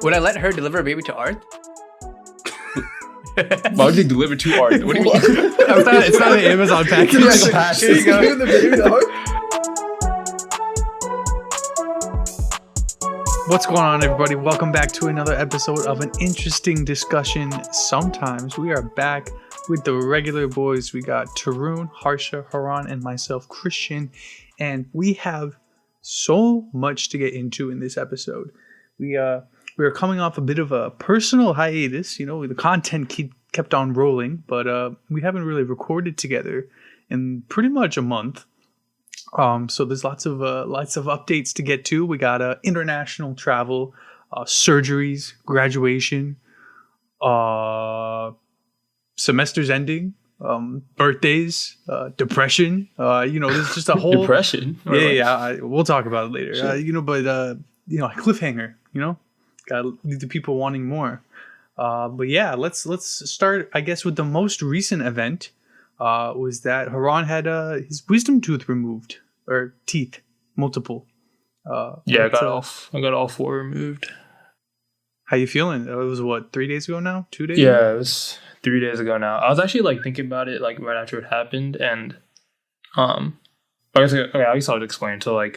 Would I let her deliver a baby to Art? Why would they deliver to Art? What do you mean? It's not an Amazon package. Here you go. Giving the baby to Art? What's going on, everybody? Welcome back to another episode of an interesting discussion. Sometimes we are back with the regular boys. We got Tarun, Harsha, Haran, and myself, Christian, and we have so much to get into in this episode. We are coming off a bit of a personal hiatus. You know, the content kept on rolling, but we haven't really recorded together in pretty much a month. So there's lots of updates to get to. We got international travel, surgeries, graduation, semesters ending, birthdays, depression. There's just a whole Depression. We'll talk about it later. Sure. Cliffhanger. Gotta leave the people wanting more. But yeah, let's start, I guess, with the most recent event. Was that Haran had his wisdom tooth removed, or teeth, multiple. I got all four removed. How you feeling? It was 3 days ago now? 2 days? Yeah, it was 3 days ago now. I was actually thinking about it right after it happened, and I guess I'll explain. So I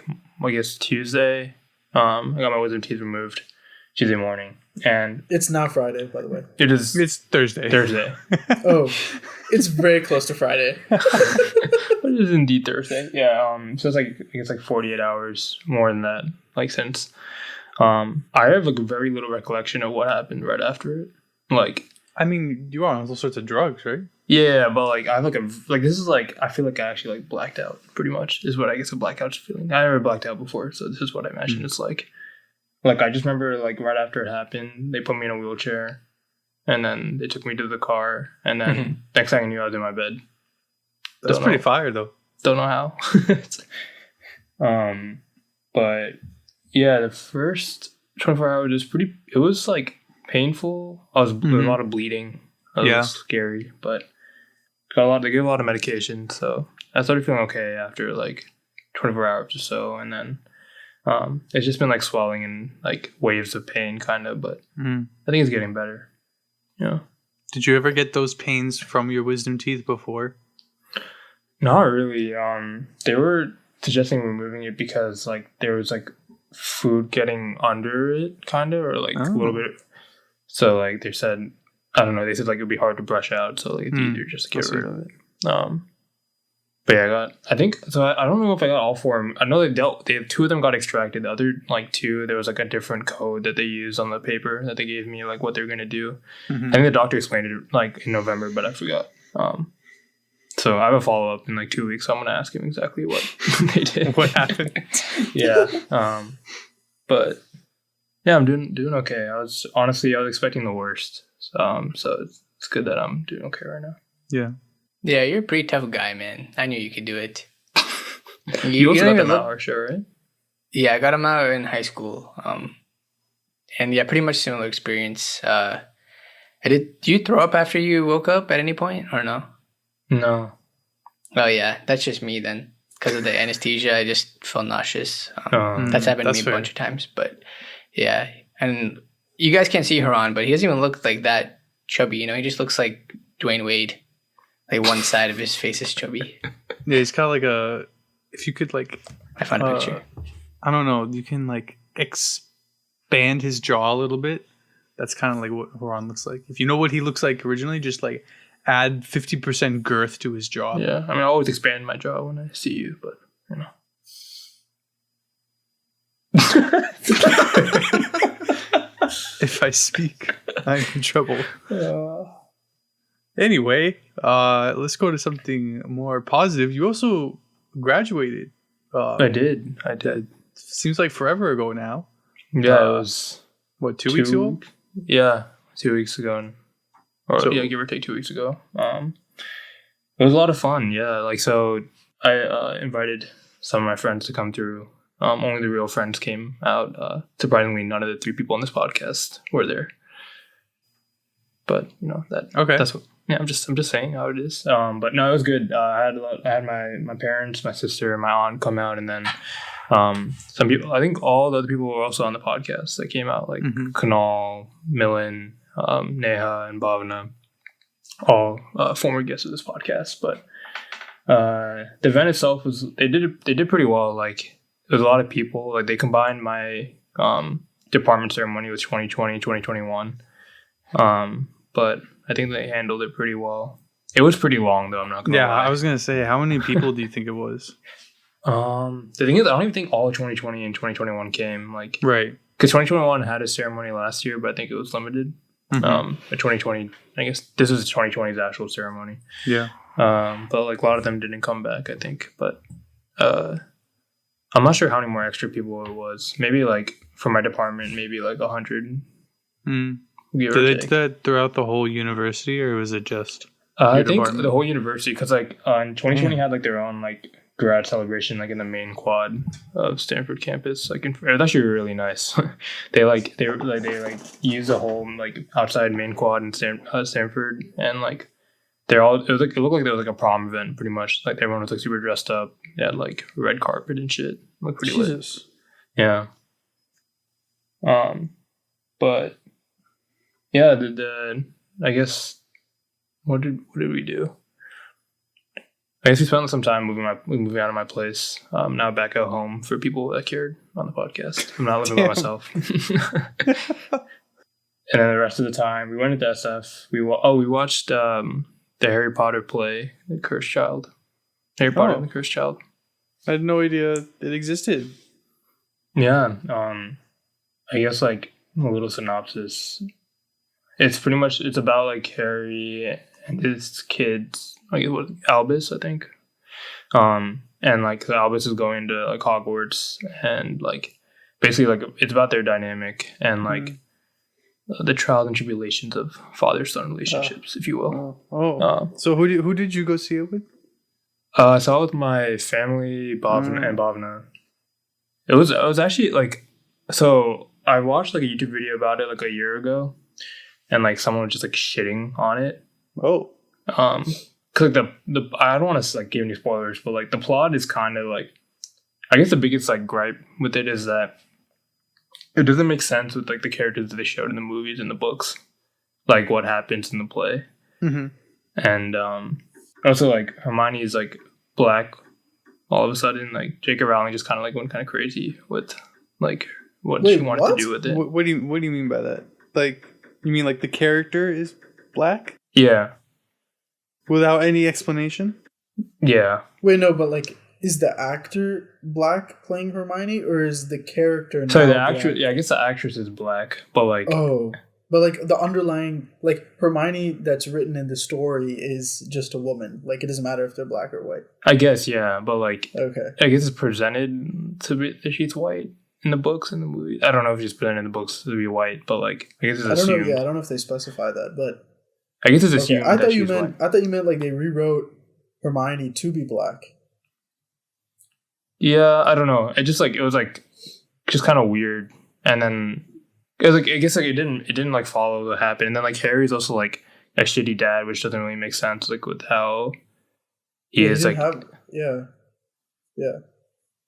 guess Tuesday, I got my wisdom teeth removed Tuesday morning, and It's not Friday, by the way. it is It's Thursday. Oh, it's very close to Friday. But it is indeed Thursday. Yeah. So it's 48 hours more than that. Since I have a very little recollection of what happened right after it. I mean, you are on all sorts of drugs, right? Yeah, but I have this is I feel like I actually blacked out. Pretty much is what I guess a blackout's feeling. I never blacked out before, so this is what I imagine it's like. I just remember right after it happened, they put me in a wheelchair, and then they took me to the car, and then next thing I knew, I was in my bed. That's pretty fire, though. Don't know how. But yeah, the first 24 hours it was painful. There was a lot of bleeding. It was scary, but they gave a lot of medication, so I started feeling okay after 24 hours or so, and then it's just been swelling and waves of pain kind of, but I think it's getting better. Yeah. Did you ever get those pains from your wisdom teeth before? Not really. They were suggesting removing it because there was food getting under it kind of, or a little bit. So they said, I don't know, they said it would be hard to brush out, so it's easier just to get rid of it. But yeah, I don't know if I got all four. I know two of them got extracted. The other two, there was a different code that they used on the paper that they gave me, what they were gonna do. I think the doctor explained it in November, but I forgot. So I have a follow up in 2 weeks. So I'm gonna ask him exactly what they did. What happened? Yeah. But yeah, I'm doing okay. I was expecting the worst. So it's good that I'm doing okay right now. Yeah. Yeah, you're a pretty tough guy, man. I knew you could do it. You also got them out, Harsha, right? Yeah, I got him out in high school. And yeah, pretty much similar experience. Did you throw up after you woke up at any point, or no? No. Oh yeah, that's just me then. Because of the anesthesia, I just felt nauseous. That's happened to me a bunch of times. But yeah, and you guys can't see Haran, but he doesn't even look that chubby. He just looks like Dwayne Wade. One side of his face is chubby. Yeah, he's kind of if you could I found a picture. I don't know, you can expand his jaw a little bit. That's kind of what Haran looks like. If you know what he looks like originally, just add 50% girth to his jaw. Yeah, I always expand my jaw when I see you, but If I speak, I'm in trouble. Anyway, let's go to something more positive. You also graduated. I did. Seems like forever ago now. Yeah, it was... 2 weeks ago? Yeah, 2 weeks ago. Give or take 2 weeks ago. It was a lot of fun, yeah. So I invited some of my friends to come through. Only the real friends came out. Surprisingly, none of the three people on this podcast were there. But, I'm just saying how it is. But no, it was good. I had my parents, my sister, and my aunt come out, and then some people. I think all the other people were also on the podcast that came out, like Kunal, Milan, Neha, and Bhavna, all former guests of this podcast. But the event itself they did pretty well. Like there was a lot of people. Like they combined my department ceremony with 2020, 2021. But I think they handled it pretty well. It was pretty long though, I'm not gonna lie. I was gonna say, how many people do you think it was? The thing is, I don't even think all of 2020 and 2021 came. Like, right. Because 2021 had a ceremony last year, but I think it was limited. But 2020, I guess this is 2020's actual ceremony. Yeah. But like a lot of them didn't come back, I think. But I'm not sure how many more extra people it was. Maybe like for my department, maybe like 100. Did they do that throughout the whole university, or was it just I think the whole university, because like in 2020 had like their own like grad celebration like in the main quad of Stanford campus. Like it was actually really nice. they use the whole like outside main quad in Stanford, and like it looked like there was like a prom event pretty much. Like everyone was like super dressed up. They had like red carpet and shit. It looked pretty lit. Yeah. But yeah, I guess what did we do? I guess we spent some time moving out of my place. Now back at home for people that cared on the podcast. I'm not living by myself. And then the rest of the time, we went to SF. We watched the Harry Potter play, The Cursed Child. Harry Potter and the Cursed Child. I had no idea it existed. Yeah. I guess like a little synopsis. It's pretty much, it's about like Harry and his kids, like it was Albus, I think. And like Albus is going to like Hogwarts, and like basically like it's about their dynamic and like the trials and tribulations of father-son relationships, if you will. So who did you go see it with? I saw it with my family, Bhavna and Bhavna. It was actually like, so I watched like a YouTube video about it like a year ago, and like someone was just like shitting on it. Cause like the I don't want to like give any spoilers, but like the plot is kind of like, I guess the biggest like gripe with it is that it doesn't make sense with like the characters that they showed in the movies and the books, like what happens in the play. And also like Hermione is like black all of a sudden. Like J.K. Rowling just kind of like went kind of crazy with like what she wanted to do with it. What do you mean by that? Like, you mean like the character is black? Yeah. Without any explanation? Yeah. Wait, no, but like, is the actor black playing Hermione, or is the character? Sorry, the actress. Yeah, I guess the actress is black, but like. But like the underlying, like Hermione that's written in the story is just a woman. Like it doesn't matter if they're black or white. I guess, yeah, but like. Okay. I guess it's presented to be that she's white in the books and the movies. I don't know if she's presented in the books to be white, but like I guess it's assumed. I don't know if they specify that, but. I guess it's assumed I that she's white. I thought you meant like they rewrote Hermione to be black. Yeah, I don't know. It just like it was like just kind of weird, and then it was like I guess like it didn't like follow what happened, and then like Harry's also like a shitty dad, which doesn't really make sense like with how he is like. Yeah.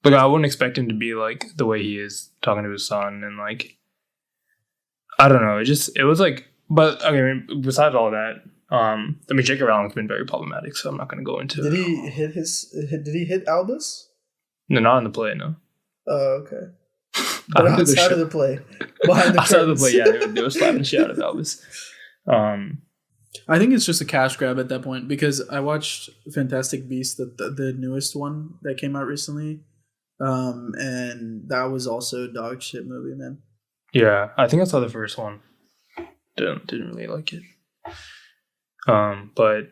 Like I wouldn't expect him to be like the way he is talking to his son, and like I don't know. It was like. But I mean, besides all that, I mean, J.K. Rowling's been very problematic, so I'm not going to go into. Did he hit Albus? No, not in the play. No. Oh, okay. But outside of the play, behind the outside of the play, yeah, they were slapping shit out of Albus. I think it's just a cash grab at that point, because I watched Fantastic Beasts, the newest one that came out recently, and that was also a dog shit movie, man. Yeah, I think I saw the first one. Didn't really like it. But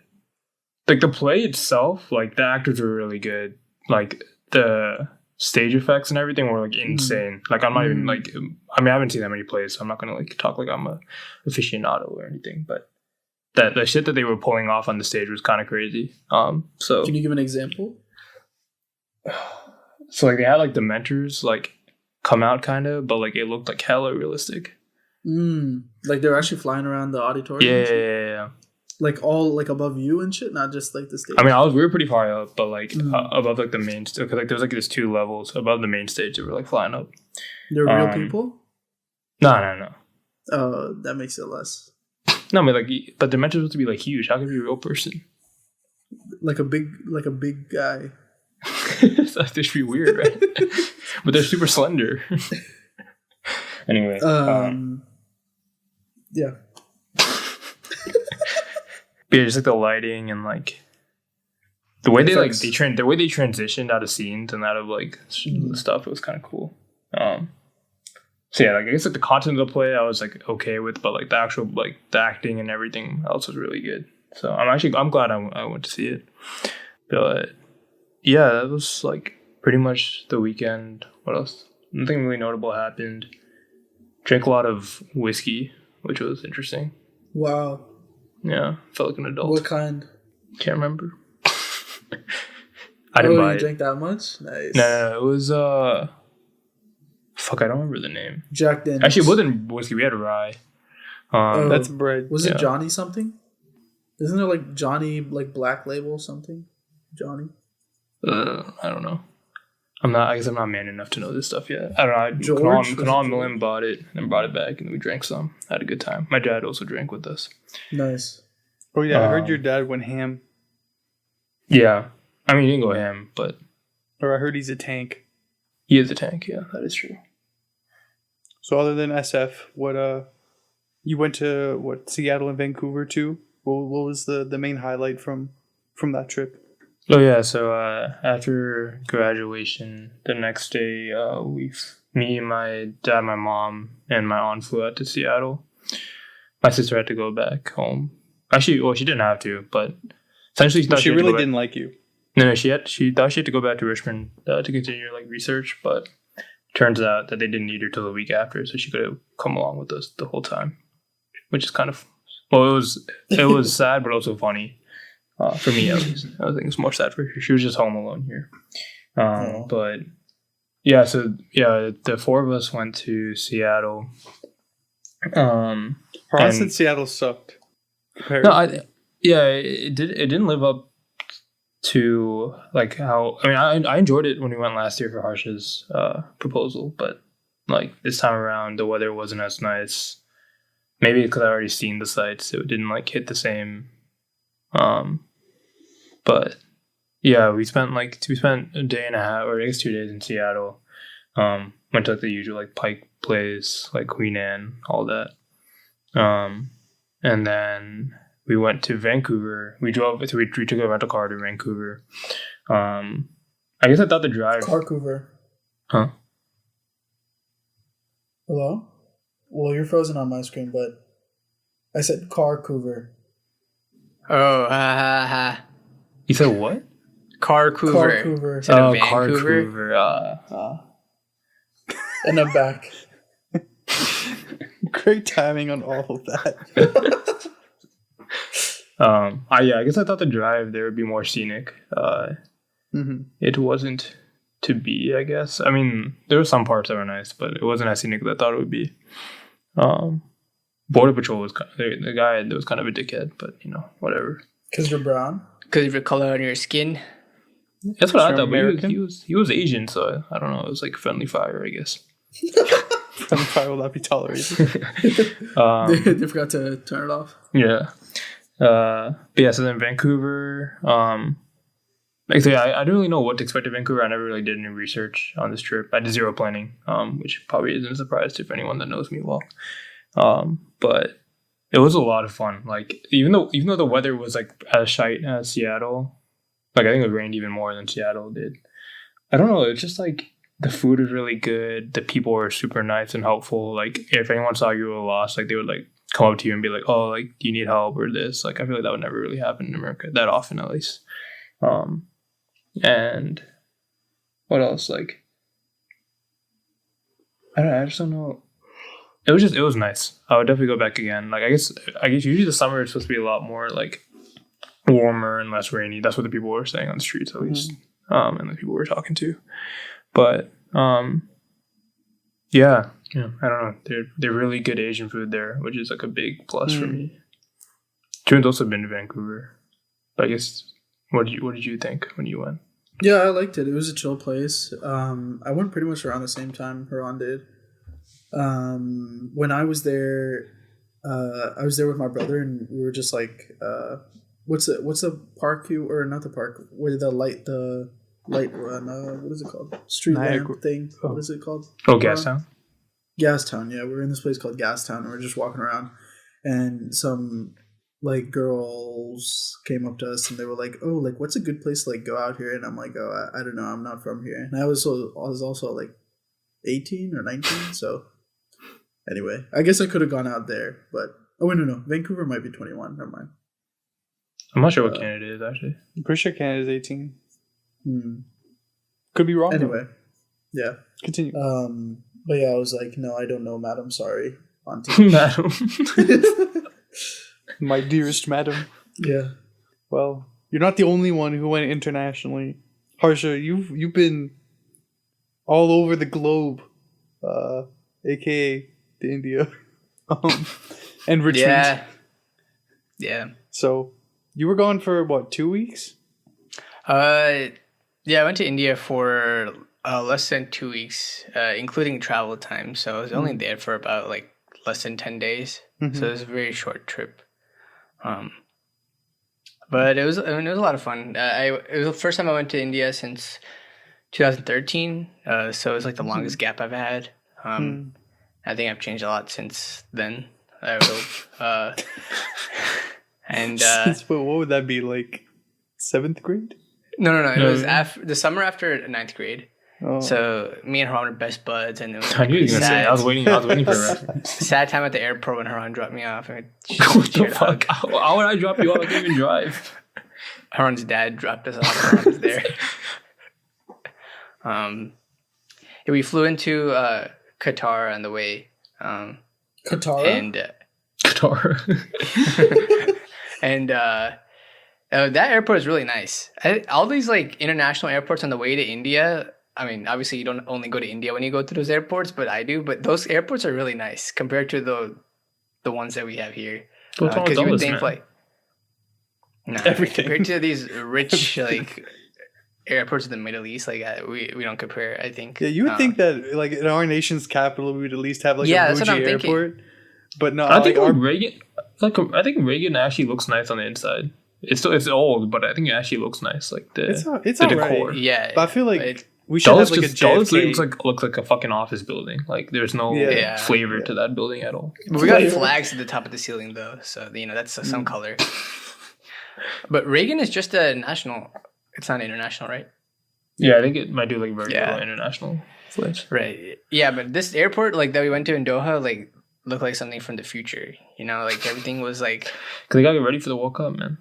like the play itself, like the actors were really good. Like the stage effects and everything were like insane. Like I'm not even like, I mean I haven't seen that many plays, so I'm not gonna like talk like I'm a aficionado or anything. But that the shit that they were pulling off on the stage was kind of crazy. So can you give an example? So like they had like the mentors like come out kind of, but like it looked like hella realistic. Like they're actually flying around the auditorium. Yeah. Like all like above you and shit, not just like the stage. I mean, we were pretty far up, but like above like the main stage, because like there's like these 2 levels above the main stage that were like flying up. They're real people? No. Oh, that makes it less. No, I mean, like, but they're meant to be like huge. How can it be a real person? Like a big guy. That should be weird, right? But they're super slender. Anyway. Yeah. But yeah, just like the lighting and like the way they transitioned out of scenes and out of like stuff, it was kind of cool. So yeah, like I guess like the content of the play I was like okay with, but like the actual like the acting and everything else was really good. So I'm glad I went to see it. But yeah, that was like pretty much the weekend. What else? Nothing really notable happened. Drank a lot of whiskey, which was interesting. Wow. Yeah, felt like an adult. What kind? Can't remember. I didn't buy you it. drank that much? Nice. No, it was fuck, I don't remember the name. Jack Daniels. Actually, it wasn't whiskey. We had rye. That's bread. Was it Johnny something? Isn't there like Johnny like Black Label something? Johnny. I don't know. I guess I'm not man enough to know this stuff yet. I don't know. Kunal and Milim bought it and brought it back, and then we drank some. Had a good time. My dad also drank with us. Nice. Oh yeah, I heard your dad went ham. Yeah, I mean he didn't go ham, but or I heard he's a tank. He is a tank. Yeah, that is true. So other than SF, what you went to Seattle and Vancouver too? What was the main highlight from that trip? Oh yeah, so after graduation, the next day, me, my dad, my mom, and my aunt flew out to Seattle. My sister had to go back home. Actually, well, she didn't have to, but essentially she really didn't like you. No, she thought she had to go back to Richmond to continue like research, but turns out that they didn't need her till the week after, so she could have come along with us the whole time, which is kind of it was sad, but also funny. For me, at least. I think it's more sad for her. She was just home alone here. But yeah, so yeah, the 4 of us went to Seattle. Haran said Seattle sucked. No, it didn't live up to like how. I mean, I enjoyed it when we went last year for Harsha's proposal, but like this time around, the weather wasn't as nice. Maybe because I already seen the sites, so it didn't like hit the same. But yeah, we spent a day and a half, or I guess 2 days in Seattle. Went to like the usual like Pike Place, like Queen Anne, all that. And then we went to Vancouver. We took a rental car to Vancouver. I guess I thought the drive. Carcouver. Huh? Hello? Well, you're frozen on my screen, but I said Carcouver. Oh, ha ha ha. You said what? Carcouver. Carcouver. Instead of Vancouver. Carcouver. And I'm back. Great timing on all of that. I guess I thought the drive there would be more scenic. It wasn't to be, I guess. I mean, there were some parts that were nice, but it wasn't as scenic as I thought it would be. Border Patrol was the guy that was kind of a dickhead, but you know, whatever. Because you're brown? Because of your color on your skin? That's what I thought, but he was Asian, so I don't know. It was like friendly fire, I guess. Friendly fire will not be tolerated. They forgot to turn it off. Yeah. But yeah, so then Vancouver. Actually, I don't really know what to expect of Vancouver. I never really did any research on this trip. I did zero planning, which probably isn't a surprise to anyone that knows me well. But it was a lot of fun. Like even though the weather was like as shite as Seattle, like I think it rained even more than Seattle did. I don't know. It's just like the food was really good. The people were super nice and helpful. Like if anyone saw you were lost, like they would like come up to you and be like, "Oh, like do you need help or this?" Like I feel like that would never really happen in America that often, at least. And what else? Like I just don't know. It was nice. I would definitely go back again. Like I guess usually the summer is supposed to be a lot more like warmer and less rainy. That's what the people were saying on the streets, at least, and the people we were talking to. But yeah, I don't know. They're really good Asian food there, which is like a big plus for me. June's also been to Vancouver. I guess what did you think when you went? Yeah, I liked it. It was a chill place. I went pretty much around the same time Haran did. When I was there with my brother, and we were just like, what's the park or not the park where the light run? What is it called? Street lamp thing. Oh. What is it called? Oh, Gastown. Gastown. Yeah, we were in this place called Gastown, and we were just walking around, and some like girls came up to us and they were like, "Oh, like what's a good place to like go out here?" And I'm like, "Oh, I don't know. I'm not from here." And I was also like 18 or 19, so anyway, I guess I could have gone out there, but no, Vancouver might be 21. Never mind. I'm not sure what Canada is actually. I'm pretty sure Canada's 18. Could be wrong. Anyway, yeah. Continue. But yeah, I was like, "No, I don't know, madam. Sorry, auntie." Madam. My dearest madam. Yeah. Well, you're not the only one who went internationally. Harsha, you've been all over the globe, aka to India, and Richmond. Yeah. So you were gone for what, 2 weeks? Yeah, I went to India for less than 2 weeks, including travel time. So I was only there for about like less than 10 days. So it was a very short trip. But it was a lot of fun. It was the first time I went to India since 2013. So it was like the longest gap I've had. I think I've changed a lot since then. I hope. And what would that be, like 7th grade? No. It was the summer after 9th grade. Oh. So me and Haran were best buds, and it was. I knew you were gonna say. I was waiting for a reference. Sad time at the airport when Haran dropped me off. What the fuck? How would I drop you off? I can't even drive. Haran's dad dropped us off. Haran was there. We flew into Qatar on the way. Qatar and Qatar. And that airport is really nice. All these like international airports on the way to India. I mean, obviously you don't only go to India when you go to those airports, but I do. But those airports are really nice compared to the ones that we have here. Because you would think like everything compared to these rich like airports in the Middle East, like we don't compare. I think. Yeah, you would think that like in our nation's capital, we would at least have like a bougie airport. Thinking. But no, I think Reagan. I think Reagan actually looks nice on the inside. It's old, but I think it actually looks nice. Like the decor. Right. Yeah, but I feel like we should have like a JFK. looks like a fucking office building. Like there's no flavor to that building at all. But we got flags at the top of the ceiling though, so that's some color. But Reagan is just a national. It's not international, right? Yeah, I think it might do like very little international flights. Right. Yeah, but this airport like that we went to in Doha, like looked like something from the future. Like everything was like. Cause they gotta get ready for the World Cup, man.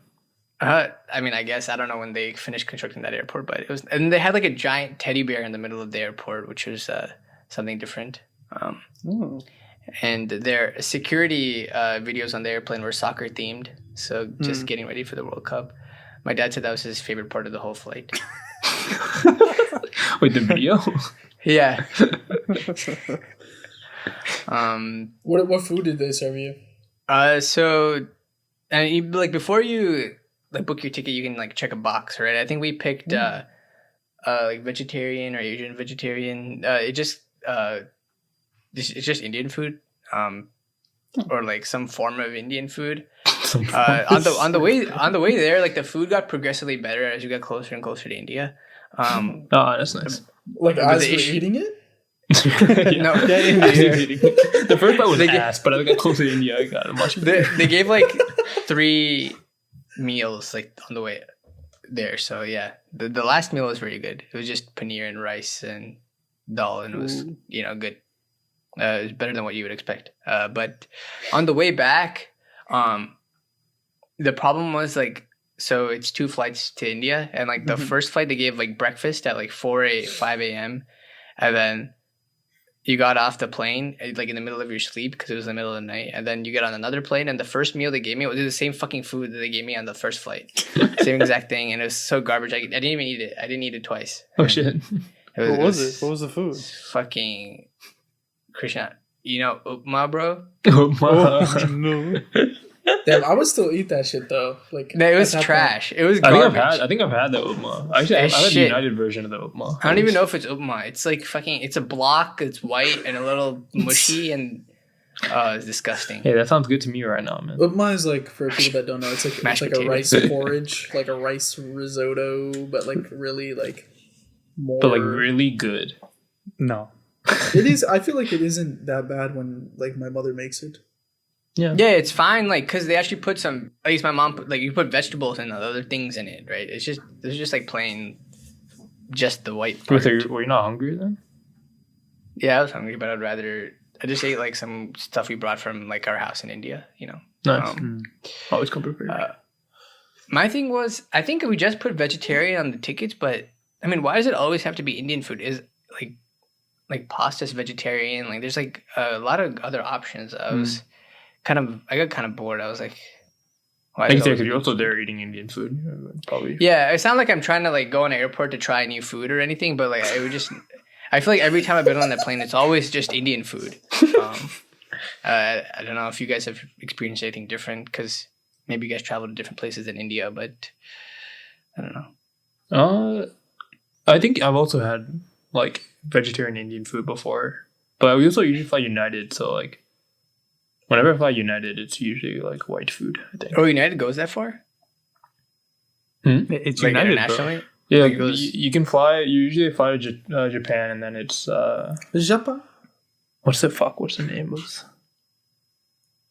I mean, I guess I don't know when they finished constructing that airport, but it was, and they had like a giant teddy bear in the middle of the airport, which was something different. And their security videos on the airplane were soccer themed, so just getting ready for the World Cup. My dad said that was his favorite part of the whole flight. Wait, the video? Yeah. What food did they serve you? So, and you, like before you like book your ticket, you can like check a box, right? I think we picked like vegetarian or Asian vegetarian. It's just Indian food, or like some form of Indian food. On the way there, like the food got progressively better as you got closer and closer to India. Oh, that's nice. Like as we're eating it. No, the first part was ass, but I got closer to India. I got much. They gave like 3 meals like on the way there, so yeah, the last meal was very good. It was just paneer and rice and dal, and it was good. It was better than what you would expect. But on the way back, the problem was like, so it's 2 flights to India, and like the first flight they gave like breakfast at like 5 a.m. and then you got off the plane like in the middle of your sleep because it was the middle of the night, and then you get on another plane, and the first meal they gave me was the same fucking food that they gave me on the first flight. Same exact thing, and it was so garbage. I didn't even eat it. I didn't eat it twice. Oh shit! What was it? What was the food? Fucking Krishna. Upma, bro. Upma. No. Damn, I would still eat that shit though. Like, No, it was trash. It was garbage. I think I've had the upma. Actually, I've had the United version of the upma. I don't even know if it's upma. It's like fucking. It's a block. It's white and a little mushy and. Oh, it's disgusting. Hey, that sounds good to me right now, man. Upma is like, for people that don't know, it's like a rice porridge, like a rice risotto, but like really like more. But like really good. No. It is. I feel like it isn't that bad when like my mother makes it. Yeah, it's fine. Like, cause they actually put some. At least my mom put, like, you put vegetables and other things in it, right? It's just like plain, just the white part. Were you not hungry then? Yeah, I was hungry, but I just ate like some stuff we brought from like our house in India. You know. Nice. Always come prepared. My thing was, I think we just put vegetarian on the tickets, but I mean, why does it always have to be Indian food? Is like pasta's vegetarian? Like, there's like a lot of other options. I got kind of bored. I was like, why? Because you're also there eating Indian food, probably. Yeah, it sounds like I'm trying to like go on an airport to try new food or anything, but like I feel like every time I've been on that plane, it's always just Indian food. I don't know if you guys have experienced anything different, because maybe you guys travel to different places than India, but I don't know. I think I've also had like vegetarian Indian food before, but we also usually fly United, so like whenever I fly United, it's usually like white food, I think. Oh, United goes that far? It's like United, internationally? bro. Yeah, you can fly. You usually fly to Japan, and then it's Japan. What's the name of?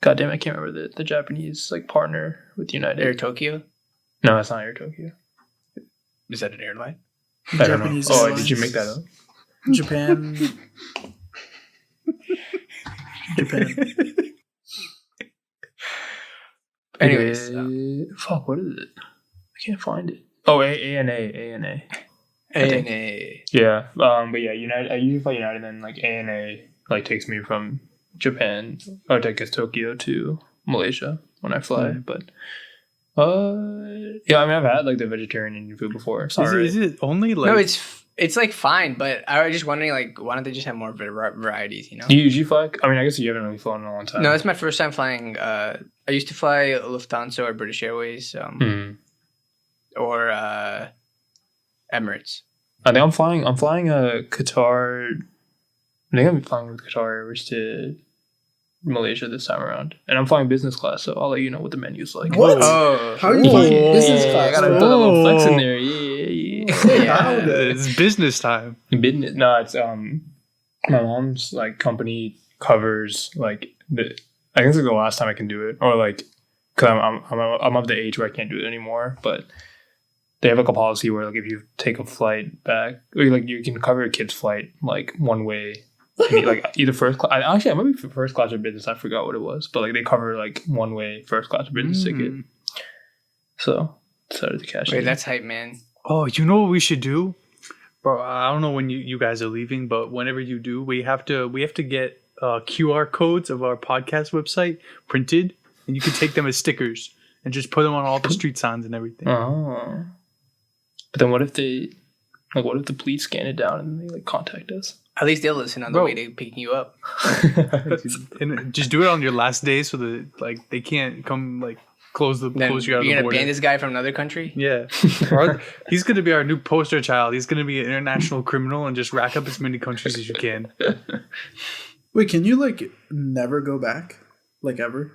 God damn, I can't remember the Japanese like partner with United. Air Tokyo? No, it's not Air Tokyo. Is that an airline? I don't know. Oh, did you make that up? Japan. Anyways, fuck, what is it? I can't find it. Oh, ANA. Yeah, but yeah, United. I usually fly United, and then like ANA like takes me from Japan or I guess Tokyo to Malaysia when I fly. But yeah, I mean, I've had like the vegetarian Indian food before. Is it only like? No, it's like fine, but I was just wondering, like, why don't they just have more varieties? You know? Do you usually fly? I mean, I guess you haven't really flown in a long time. No, it's my first time flying. I used to fly Lufthansa or British Airways, or Emirates. I think I'm flying Qatar. I think I'm flying with Qatar Airways to Malaysia this time around, and I'm flying business class, so I'll let you know what the menu's like. What? Oh, how are you flying business class? I gotta put a little flex in there. Yeah. It's business time. Business? No, it's my mom's like company covers like the. I think it's like the last time I can do it, or like because I'm of the age where I can't do it anymore, but. They have like a policy where like if you take a flight back, or like you can cover a kid's flight like one way, like either first class. Actually, I might be first class or business. I forgot what it was, but like they cover like one way first class or business ticket. So decided to cash. Wait, that's hype, man. Oh, you know what we should do, bro? I don't know when you guys are leaving, but whenever you do, we have to get QR codes of our podcast website printed, and you can take them as stickers and just put them on all the street signs and everything. Oh. But then what if the police scan it down and they like contact us? At least they'll listen on the way to picking you up. And just do it on your last day so that like they can't come like close you out of the border. You're gonna ban this guy from another country? Yeah. He's gonna be our new poster child. He's gonna be an international criminal and just rack up as many countries as you can. Wait, can you like never go back? Like ever?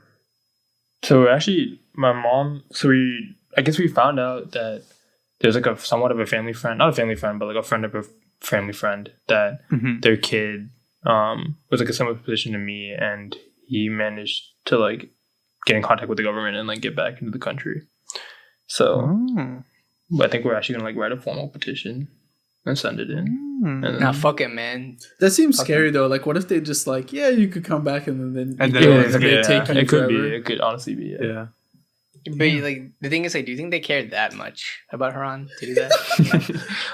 So actually my mom I guess we found out that there's like a somewhat of a family friend, not a family friend, but like a friend of a family friend that their kid was like a similar position to me, and he managed to like get in contact with the government and like get back into the country. So I think we're actually gonna like write a formal petition and send it in. Nah, fuck it, man. That seems scary though. Like, what if they just like, yeah, you could come back and then they take you it could forever? be. It could honestly be. Yeah. But like the thing is, like, do you think they care that much about Haran to do that?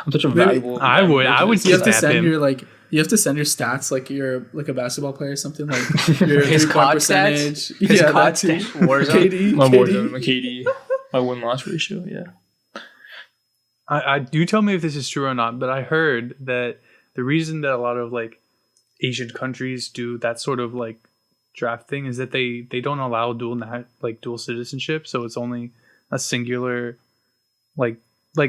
I'm such a valuable. I would. You have to send your you have to send your stats like you're like a basketball player or something, like your his COD stats. His COD stats. Warzone. My Warzone, my KD, my win-loss ratio. Yeah. I do tell me if this is true or not, but I heard that the reason that a lot of like Asian countries do that sort of like draft thing is that they don't allow dual citizenship, so it's only a singular, like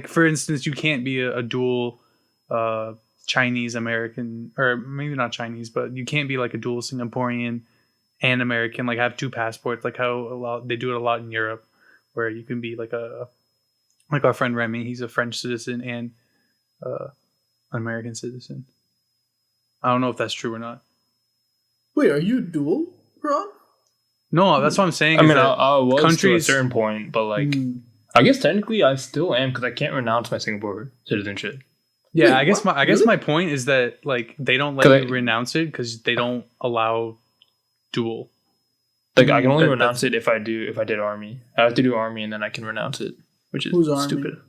for instance, you can't be a dual Chinese American, or maybe not Chinese, but you can't be like a dual Singaporean and American, like have two passports, like how they do it a lot in Europe, where you can be like our friend Remy, he's a French citizen and an American citizen. I don't know if that's true or not. Wait, are you dual, Ron? No, that's what I'm saying. I mean, I was countries to a certain point, but like, I guess technically I still am because I can't renounce my Singapore citizenship. Yeah, wait, I guess my point is that like they don't let you renounce it because they don't allow dual. Like I can only renounce it if I did army. I have to do army and then I can renounce it, which is stupid.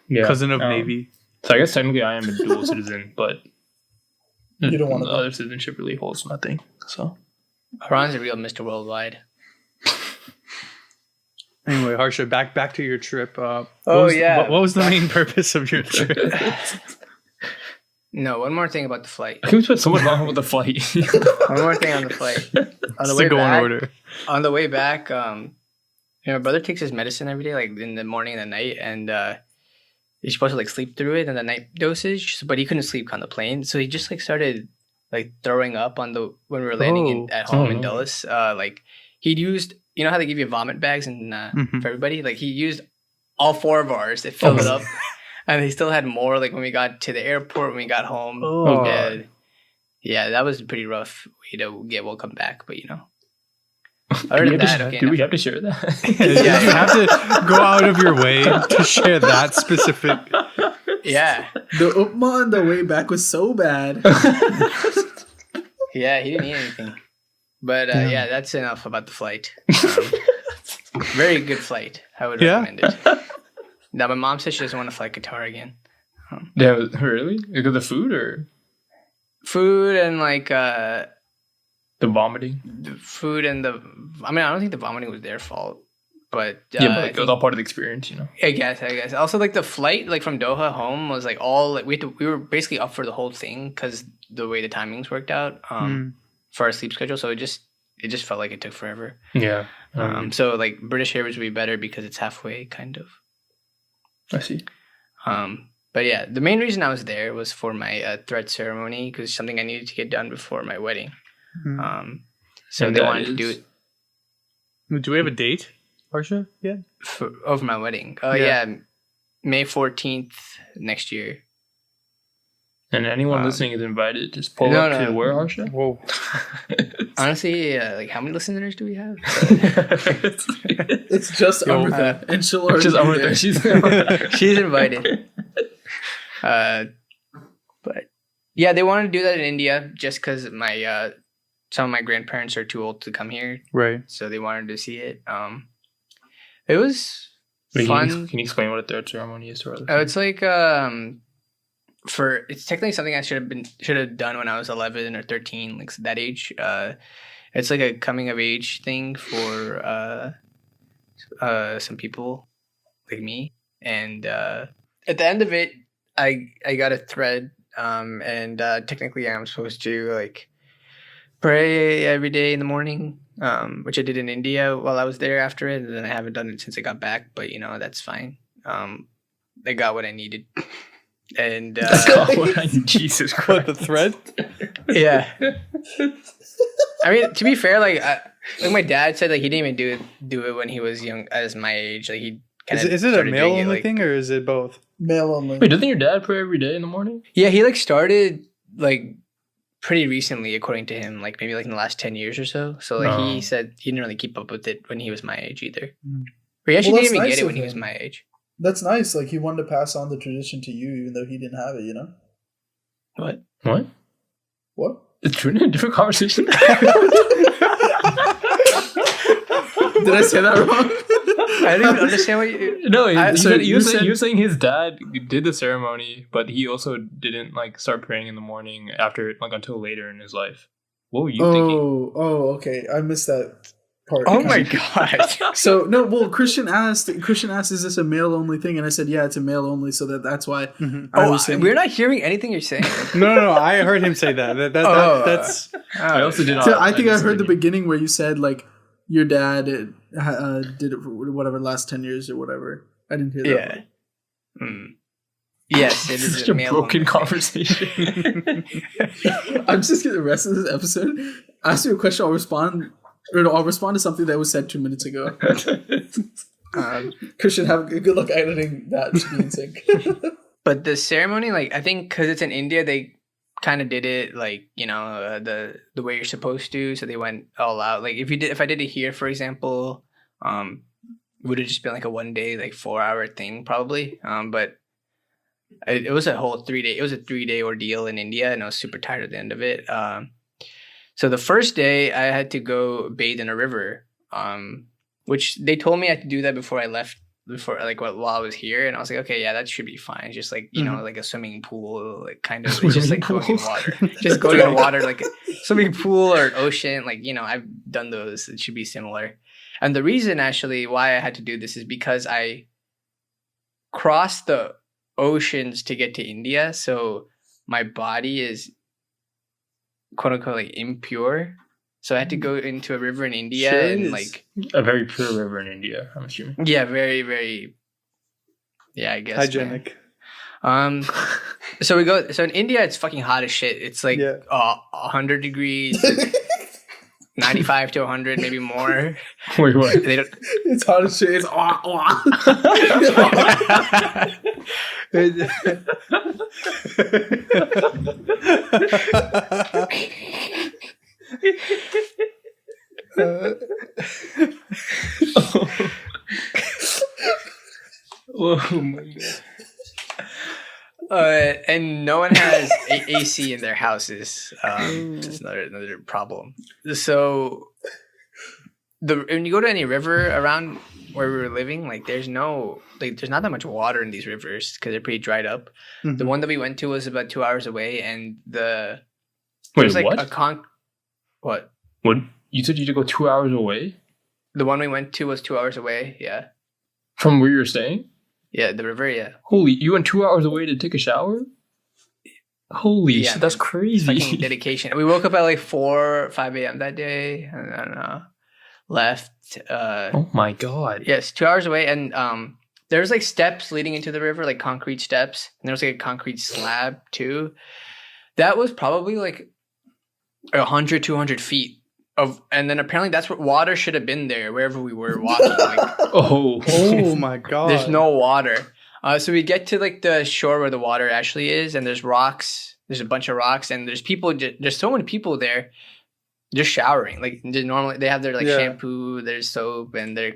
Yeah, cousin of Navy. So I guess technically I am a dual citizen, but you don't want the other citizenship really holds nothing. So Ron's a real Mr. Worldwide. Anyway, Harsha, back to your trip. What was the main purpose of your trip? No, one more thing about the flight. I think we spent so much wrong with the flight. One more thing on the flight. On the way back, my brother takes his medicine every day, like in the morning and the night, and he's supposed to like sleep through it in the night dosage, but he couldn't sleep on the plane, so he just like started like throwing up when we were landing at home in Dulles. Like he'd used, you know how they give you vomit bags and for everybody, like he used all 4 of ours to fill it up. And he still had more, like, when we got to the airport, when we got home. Yeah, that was a pretty rough way to get welcome back, but, you know. Do we have to share that? Yeah, you have to go out of your way to share that specific. Yeah. The upma on the way back was so bad. Yeah, he didn't eat anything. But, yeah, that's enough about the flight. Very good flight. I would recommend it. Now, my mom says she doesn't want to fly Qatar again. Yeah, really? Because of the food or? Food and like... the vomiting? The food and I don't think the vomiting was their fault. But... but like, it was all part of the experience, you know? I guess. Also, like the flight like from Doha home was like all... Like, we were basically up for the whole thing because the way the timings worked out for our sleep schedule. So it just felt like it took forever. Yeah. So like British Airways would be better because it's halfway, kind of. I see. But yeah, the main reason I was there was for my thread ceremony because it's something I needed to get done before my wedding. So they wanted to do it. Do we have a date, Harsha? Yeah. For my wedding. Yeah, May 14th next year. And anyone listening is invited. Just pull up to where, Harsha? Whoa. Honestly, like how many listeners do we have? It's just Amrita, and she'll already just Amrita. She's invited. But yeah, they wanted to do that in India just because some of my grandparents are too old to come here, right? So they wanted to see it. It was fun. Can you explain what a third ceremony is to us? Oh, it's like it's technically something I should have done when I was 11 or 13, like that age. It's like a coming of age thing for some people like me, and at the end of it, I got a thread, and technically I'm supposed to like pray every day in the morning, which I did in India while I was there after it, and then I haven't done it since I got back. But you know that's fine. I got what I needed. And Jesus Christ, the thread? Yeah. I mean, to be fair, like my dad said, like he didn't even do it when he was young, as my age. Like he kind of is it a male only thing or is it both? Male only. Wait, doesn't your dad pray every day in the morning? Yeah, he like started like pretty recently, according to him, like maybe like in the last 10 years or so. So like he said he didn't really keep up with it when he was my age either. But he actually didn't even get it when he was my age. That's nice. Like he wanted to pass on the tradition to you, even though he didn't have it. You know. What? It's true. A different conversation. Did I say that wrong? I didn't even understand what you... No, you were saying his dad did the ceremony, but he also didn't like start praying in the morning after like until later in his life. What were you thinking? Oh, okay. I missed that part. Oh my god! So no, well, Christian asked, "Is this a male only thing?" And I said, "Yeah, it's a male only." So that's why I was saying we're not hearing anything you're saying. No. I heard him say that. That's. I also did not. So I think I heard the beginning where you said like your dad did it for whatever last 10 years or whatever. I didn't hear that. Yeah. Yes, it is such a broken only conversation. I'm just gonna the rest of this episode. Ask you a question. I'll respond to something that was said 2 minutes ago. Christian, have a good luck editing that to be in sync. But the ceremony, like I think, because it's in India, they kind of did it like the way you're supposed to. So they went all out. Like if I did it here, for example, would have just been like a 1 day, like 4-hour thing probably. But it was a whole 3 day. It was a 3-day ordeal in India, and I was super tired at the end of it. So the first day I had to go bathe in a river, which they told me I had to do that before I left, while I was here. And I was like, okay, yeah, that should be fine. It's just like, like a swimming pool, like kind of, it's just like going in water, just going in water, like a swimming pool or an ocean. Like, I've done those. It should be similar. And the reason actually why I had to do this is because I crossed the oceans to get to India. So my body is quote unquote like impure. So I had to go into a river in India and like a very pure river in India, I'm assuming. Yeah, very, very. Yeah, I guess hygienic. So we go. So in India, it's fucking hot as shit. It's like 100 degrees, 95 to 100, maybe more. Wait, what? They don't. It's hot as shit. It's Oh my god. And no one has AC in their houses. That's another problem. So when you go to any river around where we were living, like there's not that much water in these rivers because they're pretty dried up. Mm-hmm. The one that we went to was about 2 hours away, and what? What? You said you had to go 2 hours away? The one we went to was 2 hours away, yeah. From where you're staying? Yeah, the river, yeah. Holy, you went 2 hours away to take a shower? Holy shit, that's crazy. Fucking dedication. We woke up at like 4 or 5 a.m. that day. And I don't know. Left. Oh my god. Yes, 2 hours away. And there's like steps leading into the river, like concrete steps. And there was like a concrete slab too. That was probably like 100, 200 feet. And then apparently that's what water should have been there wherever we were walking. Like, oh my god! There's no water. So we get to like the shore where the water actually is, and there's rocks. There's a bunch of rocks, and there's people. There's so many people there, just showering. Like normally they have their like shampoo, their soap, and their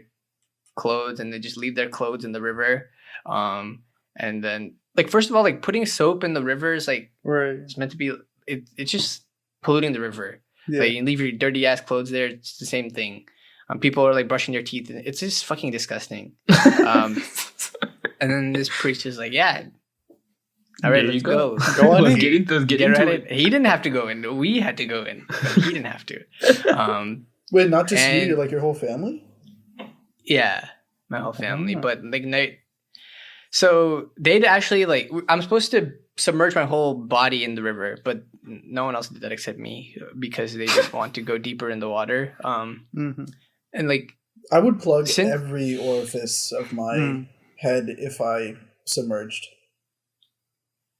clothes, and they just leave their clothes in the river. And then like first of all, like putting soap in the river is like it's meant to be. It's just polluting the river. Yeah. Like you leave your dirty ass clothes there, it's the same thing. People are like brushing their teeth. It's just fucking disgusting. And then this priest is like, "Yeah, all right, let's go. Go on, let's get into it." He didn't have to go in. We had to go in. But he didn't have to. Wait, not just you? Like your whole family? Yeah, my whole family. But like, so they'd actually like. I'm supposed to submerge my whole body in the river, but no one else did that except me because they just want to go deeper in the water. And like I would plug every orifice of my head if I submerged.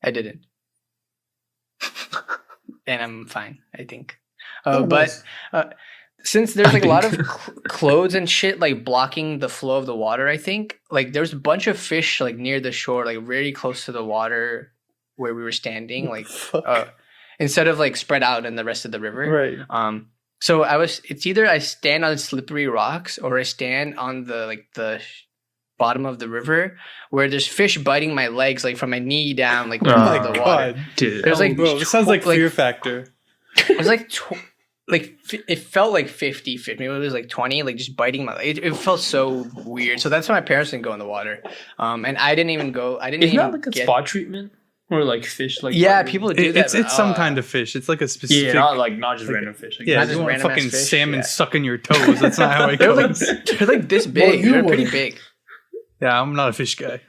I didn't. And I'm fine, I think. But since there's like a lot of clothes and shit like blocking the flow of the water, I think like there's a bunch of fish like near the shore, like very close to the water where we were standing, like instead of like spread out in the rest of the river. Right. So it's either I stand on slippery rocks or I stand on the bottom of the river where there's fish biting my legs, like from my knee down, like the water. Dude. There's like, bro, it sounds like Fear Factor. It was like, it felt like 50, maybe it was like 20, like just biting my leg. It felt so weird. So that's why my parents didn't go in the water. And I didn't even go. Isn't that like a spa treatment? Or like fish, like yeah, people do that. It's some kind of fish. It's like a specific. Yeah, not just random fish. Like, Yeah, not you just want random fucking fish, salmon yeah. sucking your toes. That's not how it they're goes. like this big. you They're pretty wouldn't. big. Yeah, I'm not a fish guy.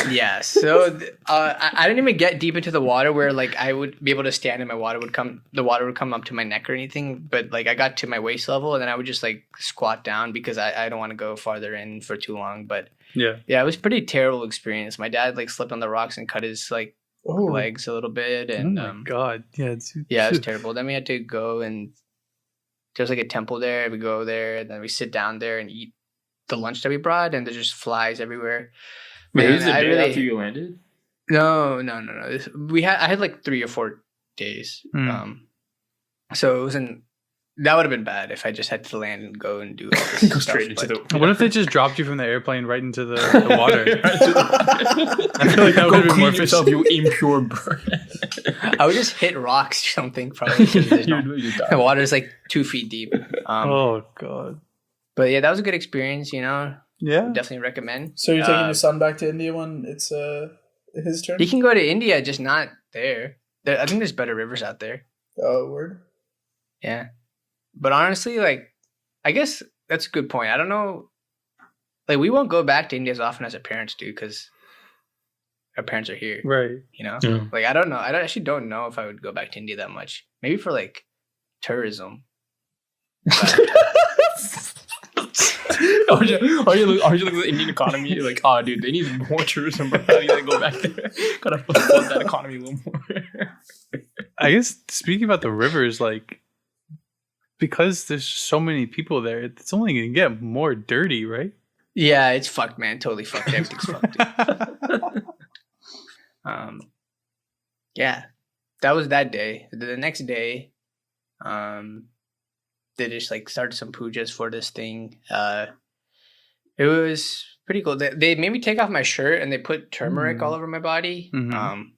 Yeah, so I didn't even get deep into the water where like I would be able to stand and the water would come up to my neck or anything. But like I got to my waist level and then I would just like squat down because I don't want to go farther in for too long. But Yeah, it was a pretty terrible experience. My dad like slipped on the rocks and cut his like legs a little bit, and oh my god, yeah, it was terrible. Then we had to go and there's like a temple there. We go there and then we sit down there and eat the lunch that we brought, and there's just flies everywhere. Wait, was Man, the day after you landed? No. I had like 3 or 4 days. So it wasn't. That would have been bad if I just had to land and go and do all this Go stuff, straight into but- the. What if they just dropped you from the airplane right into the water? I feel like that would have been more yourself, you impure bird. I would just hit rocks or something. Probably 'cause the water is like 2 feet deep. Oh god. But yeah, that was a good experience. You know, Yeah. definitely recommend. So you're taking your son back to India when it's his turn? He can go to India, just not there. I think there's better rivers out there. Oh, word. Yeah. But honestly, like, I guess that's a good point. I don't know. Like, we won't go back to India as often as our parents do because our parents are here. Right. You know? Yeah. Like, I don't know. I actually don't know if I would go back to India that much. Maybe for, like, tourism. Are you looking at the Indian economy? You're like, oh, dude, they need more tourism, bro. I need to go back there. Gotta flood that economy a little more. I guess speaking about the rivers, like because there's so many people there, it's only gonna get more dirty, right? Yeah, it's fucked, man. Totally fucked. Everything's fucked. Yeah. That was that day. The next day, they just like started some pujas for this thing. It was pretty cool. They made me take off my shirt and they put turmeric all over my body. Mhm.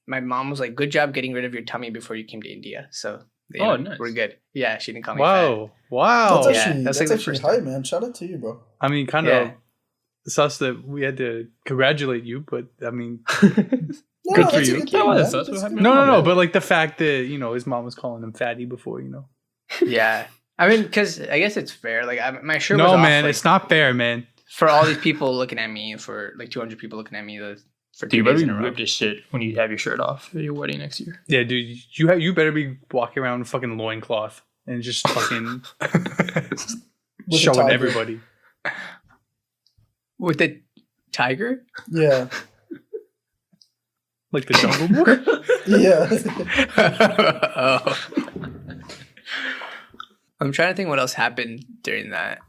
My mom was like, "Good job getting rid of your tummy before you came to India." So Nice. we're good. Yeah, she didn't call me fat. Wow. That's yeah, actually, that's that's like the actually first high, time. man. Shout out to you, bro. I mean, kind Yeah. of sus that we had to congratulate you, but I mean, No, Good for that's a you. good thing, That man. was- that's what That's happened. good. no, but like the fact that his mom was calling him fatty before, Yeah, I mean, because I guess it's fair. Like my shirt was No, off, man, like, it's not fair, man. for all these people looking at me, for like 200 people looking at me for 2 Dude, you days better in be a row. ripped as shit when you have your shirt off at your wedding next year. Yeah, dude, you better be walking around in fucking loincloth and just fucking With a showing tiger. everybody. With the tiger? Yeah. Like the Jungle Book? Yeah. Oh. I'm trying to think what else happened during that.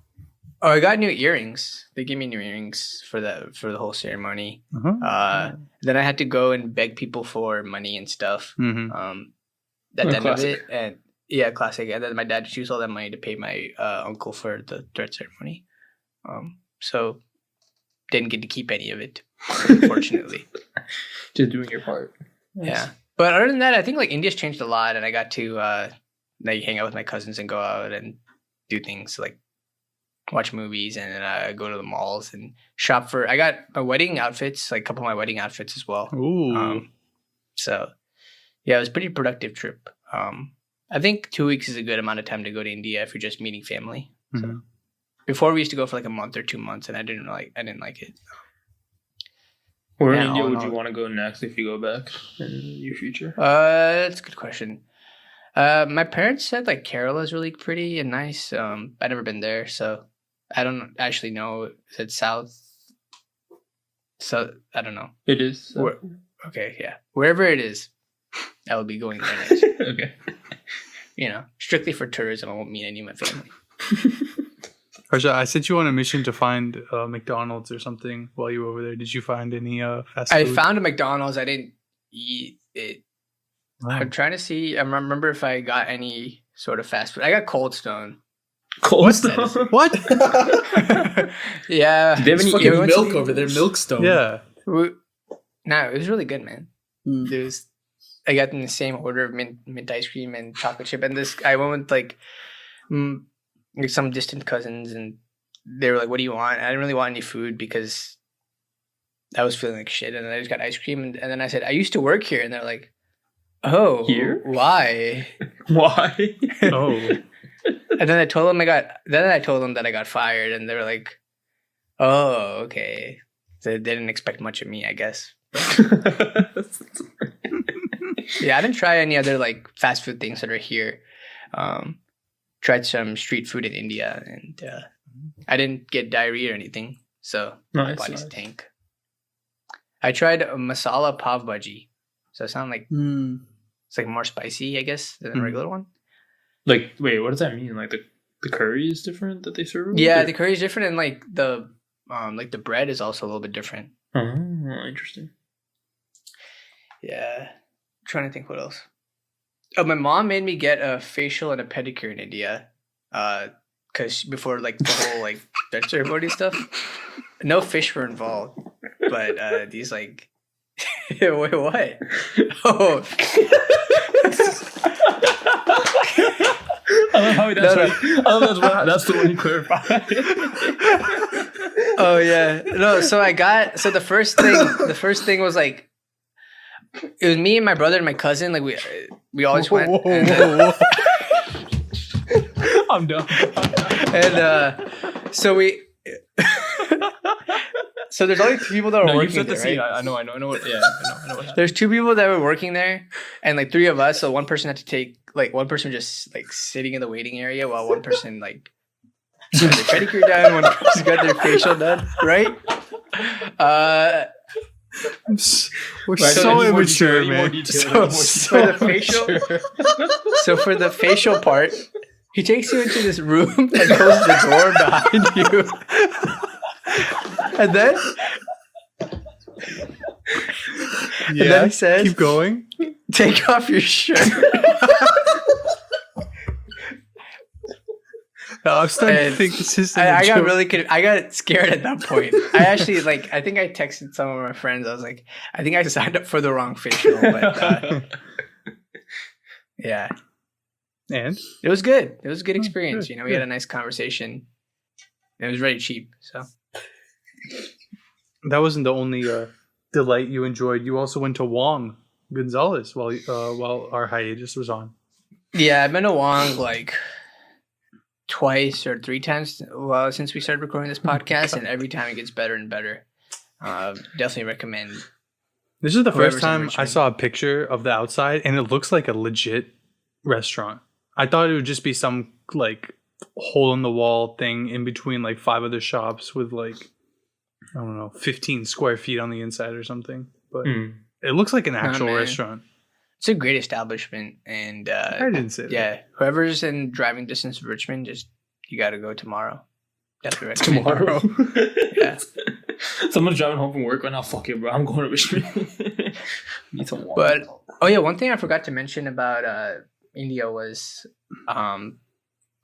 Oh, I got new earrings. They gave me new earrings for the whole ceremony. Uh-huh. Then I had to go and beg people for money and stuff. Mm-hmm. At the end of Classic. it, and yeah, classic. And then my dad used all that money to pay my uncle for the thread ceremony. So didn't get to keep any of it, unfortunately. Just doing your part. Yeah, but other than that, I think like India's changed a lot, and I got to like hang out with my cousins and go out and do things like watch movies and go to the malls and shop for. I got my wedding outfits, like a couple of my wedding outfits as well. Ooh. So yeah, it was a pretty productive trip. I think 2 weeks is a good amount of time to go to India if you're just meeting family. So Mhm. before we used to go for like a month or 2 months, and I didn't like it. Where Yeah, in India all in would you all. want to go next if you go back in your future? That's a good question. My parents said like Kerala is really pretty and nice. I've never been there, so I don't actually know. Is it south? So I don't know. It is. Where, okay, yeah, wherever it is, I will be going there next. Okay. Strictly for tourism. I won't meet any of my family. Harsha, I sent you on a mission to find McDonald's or something while you were over there. Did you find any fast I food? found a McDonald's. I didn't eat it. I'm trying to see. I remember if I got any sort of fast food. I got Cold Stone. Cold Stone? What? Yeah. Do they have It's any fucking went to milk the- over there. Milkstone. Yeah. No, it was really good, man. Mm. I got in the same order of mint ice cream and chocolate chip, and I went with like some distant cousins, and they were like, "What do you want?" And I didn't really want any food because I was feeling like shit, and then I just got ice cream, and then I said, I used to work here, and they're like, oh, here? Why? Why? Oh. And then I told them that I got fired, and they were like, oh, okay. So they didn't expect much of me, I guess. Yeah, I didn't try any other like fast food things that are here. Tried some street food in India, and I didn't get diarrhea or anything, so my body's tank. I tried a masala pav bhaji, so it sounds like it's like more spicy, I guess, than the regular one. Like, wait, what does that mean? Like the curry is different that they serve with? Yeah, the curry is different, and like the bread is also a little bit different. Oh, interesting. Yeah, I'm trying to think what else. Oh, my mom made me get a facial and a pedicure in India, because before like the whole like Dutch ceremony stuff, no fish were involved, but these like, wait, what? Oh. I love how that's the one you clarified. Oh yeah, no. So the first thing was like, it was me and my brother and my cousin. Like we always went. Whoa. I'm done. And so we. So there's only 2 people that were working there, right? I know. I know what happened. There's 2 people that were working there, and like 3 of us. So one person had to take, like, one person just like sitting in the waiting area while one person like got their pedicure done, one person got their facial done, right? We're so immature, man. So for the facial part, he takes you into this room and closes the door behind you. And then he says, keep going. Take off your shirt. No, I'm starting to think this is. I got scared at that point. I actually I think I texted some of my friends. I was like, I think I signed up for the wrong facial. But yeah, and it was good. It was a good experience. You know, we had a nice conversation. It was very cheap. So that wasn't the only delight you enjoyed. You also went to Wong Gonzalez while our hiatus was on. Yeah, I've been to Wong like twice or 3 times since we started recording this podcast, and every time it gets better and better. Definitely recommend. This is the first time I saw a picture of the outside, and it looks like a legit restaurant. I thought it would just be some like hole in the wall thing in between like 5 other shops with like, I don't know, 15 square feet on the inside or something. But it looks like an actual restaurant. It's a great establishment, and I didn't say that. Yeah, whoever's in driving distance of Richmond, you got to go tomorrow. Definitely tomorrow. Yeah. Someone's driving home from work right now. Fuck it, bro. I'm going to Richmond. Need some water. But one thing I forgot to mention about India was I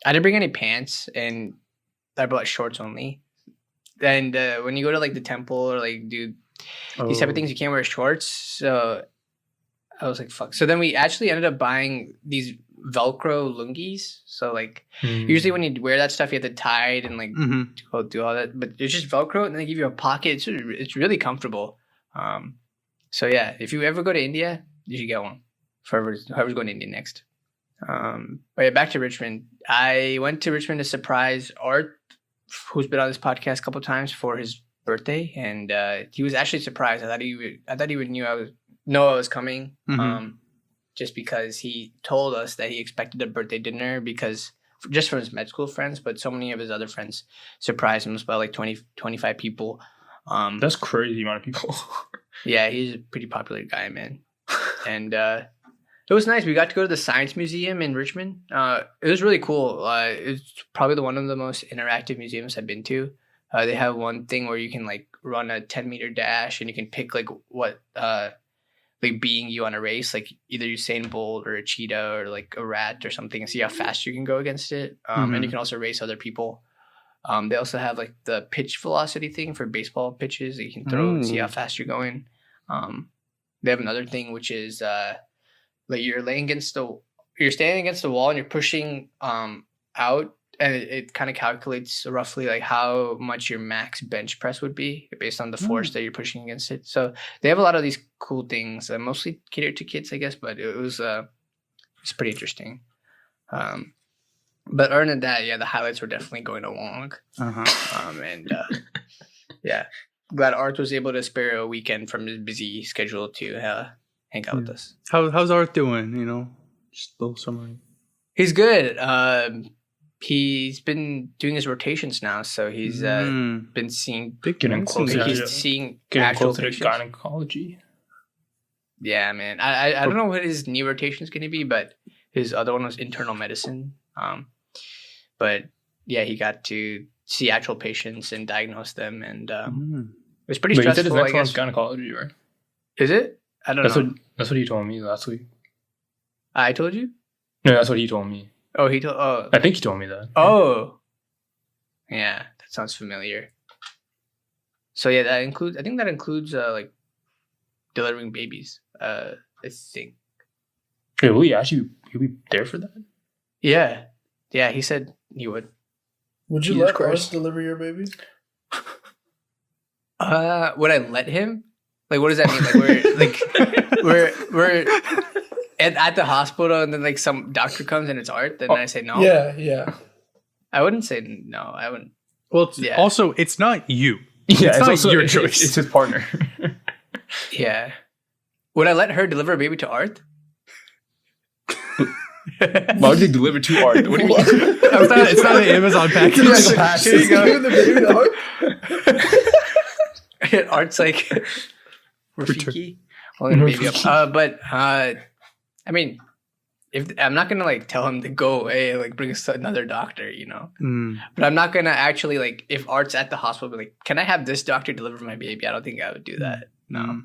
didn't bring any pants, and I brought shorts only. And when you go to like the temple or like do these type of things, you can't wear shorts. So I was like, fuck. So then we actually ended up buying these Velcro lungis. So like usually when you wear that stuff, you have to tie it and like go do all that. But it's just Velcro, and they give you a pocket. It's really comfortable. So yeah, if you ever go to India, you should get one. For whoever's going to India next. But yeah, back to Richmond. I went to Richmond to surprise Art, who's been on this podcast a couple times, for his birthday, and he was actually surprised. I thought he would know I was coming. Just because he told us that he expected a birthday dinner just from his med school friends, but so many of his other friends surprised him. It was about like 20, 25 people. That's crazy amount of people. Yeah, he's a pretty popular guy, man. And it was nice. We got to go to the Science Museum in Richmond. It was really cool. It's probably one of the most interactive museums I've been to. They have one thing where you can like run a 10-meter dash, and you can pick like what like being you on a race, like either Usain Bolt or a cheetah or like a rat or something, and see how fast you can go against it. And you can also race other people. They also have like the pitch velocity thing for baseball pitches that you can throw and see how fast you're going. They have another thing which is like you're standing against the wall and you're pushing out, and it kind of calculates roughly like how much your max bench press would be based on the force that you're pushing against it. So they have a lot of these cool things, mostly catered to kids, I guess, but it's pretty interesting. But other than that, yeah, the highlights were definitely going along. Yeah, glad Art was able to spare a weekend from his busy schedule to hang out with us. How's Art doing? You know, just a little summary. He's good. He's been doing his rotations now, so he's been seeing getting closer. He's seeing actual closer to gynecology. Yeah, man. I don't know what his new rotation is going to be, but his other one was internal medicine. But yeah, he got to see actual patients and diagnose them, and it was pretty stressful. You said his next one's gynecology, right? Is it? I don't know. That's what he told me last week. I told you? No, that's what he told me. Oh, he told. Oh, I think he told me that. Oh, yeah, that sounds familiar. So yeah, that includes. I think that includes like delivering babies. I think. Hey, will you be there for that? Yeah, he said he would. Would you let us deliver your baby? Would I let him? Like, what does that mean? Like, we're at the hospital, and then like some doctor comes and it's Art. Then I say no. Yeah. I wouldn't say no. I wouldn't. Well, also, it's not you. Yeah, it's not also your choice. It's his partner. Yeah. Would I let her deliver a baby to Art? Why would they deliver to Art? What do you mean? It's not an Amazon package. Here you go. Giving the baby to Art? Art's like Rafiki. Holding the baby up. But I mean, if I'm not gonna like tell him to go away, like bring us another doctor, you know. But I'm not gonna actually like if Art's at the hospital, be like, can I have this doctor deliver my baby? I don't think I would do that. No.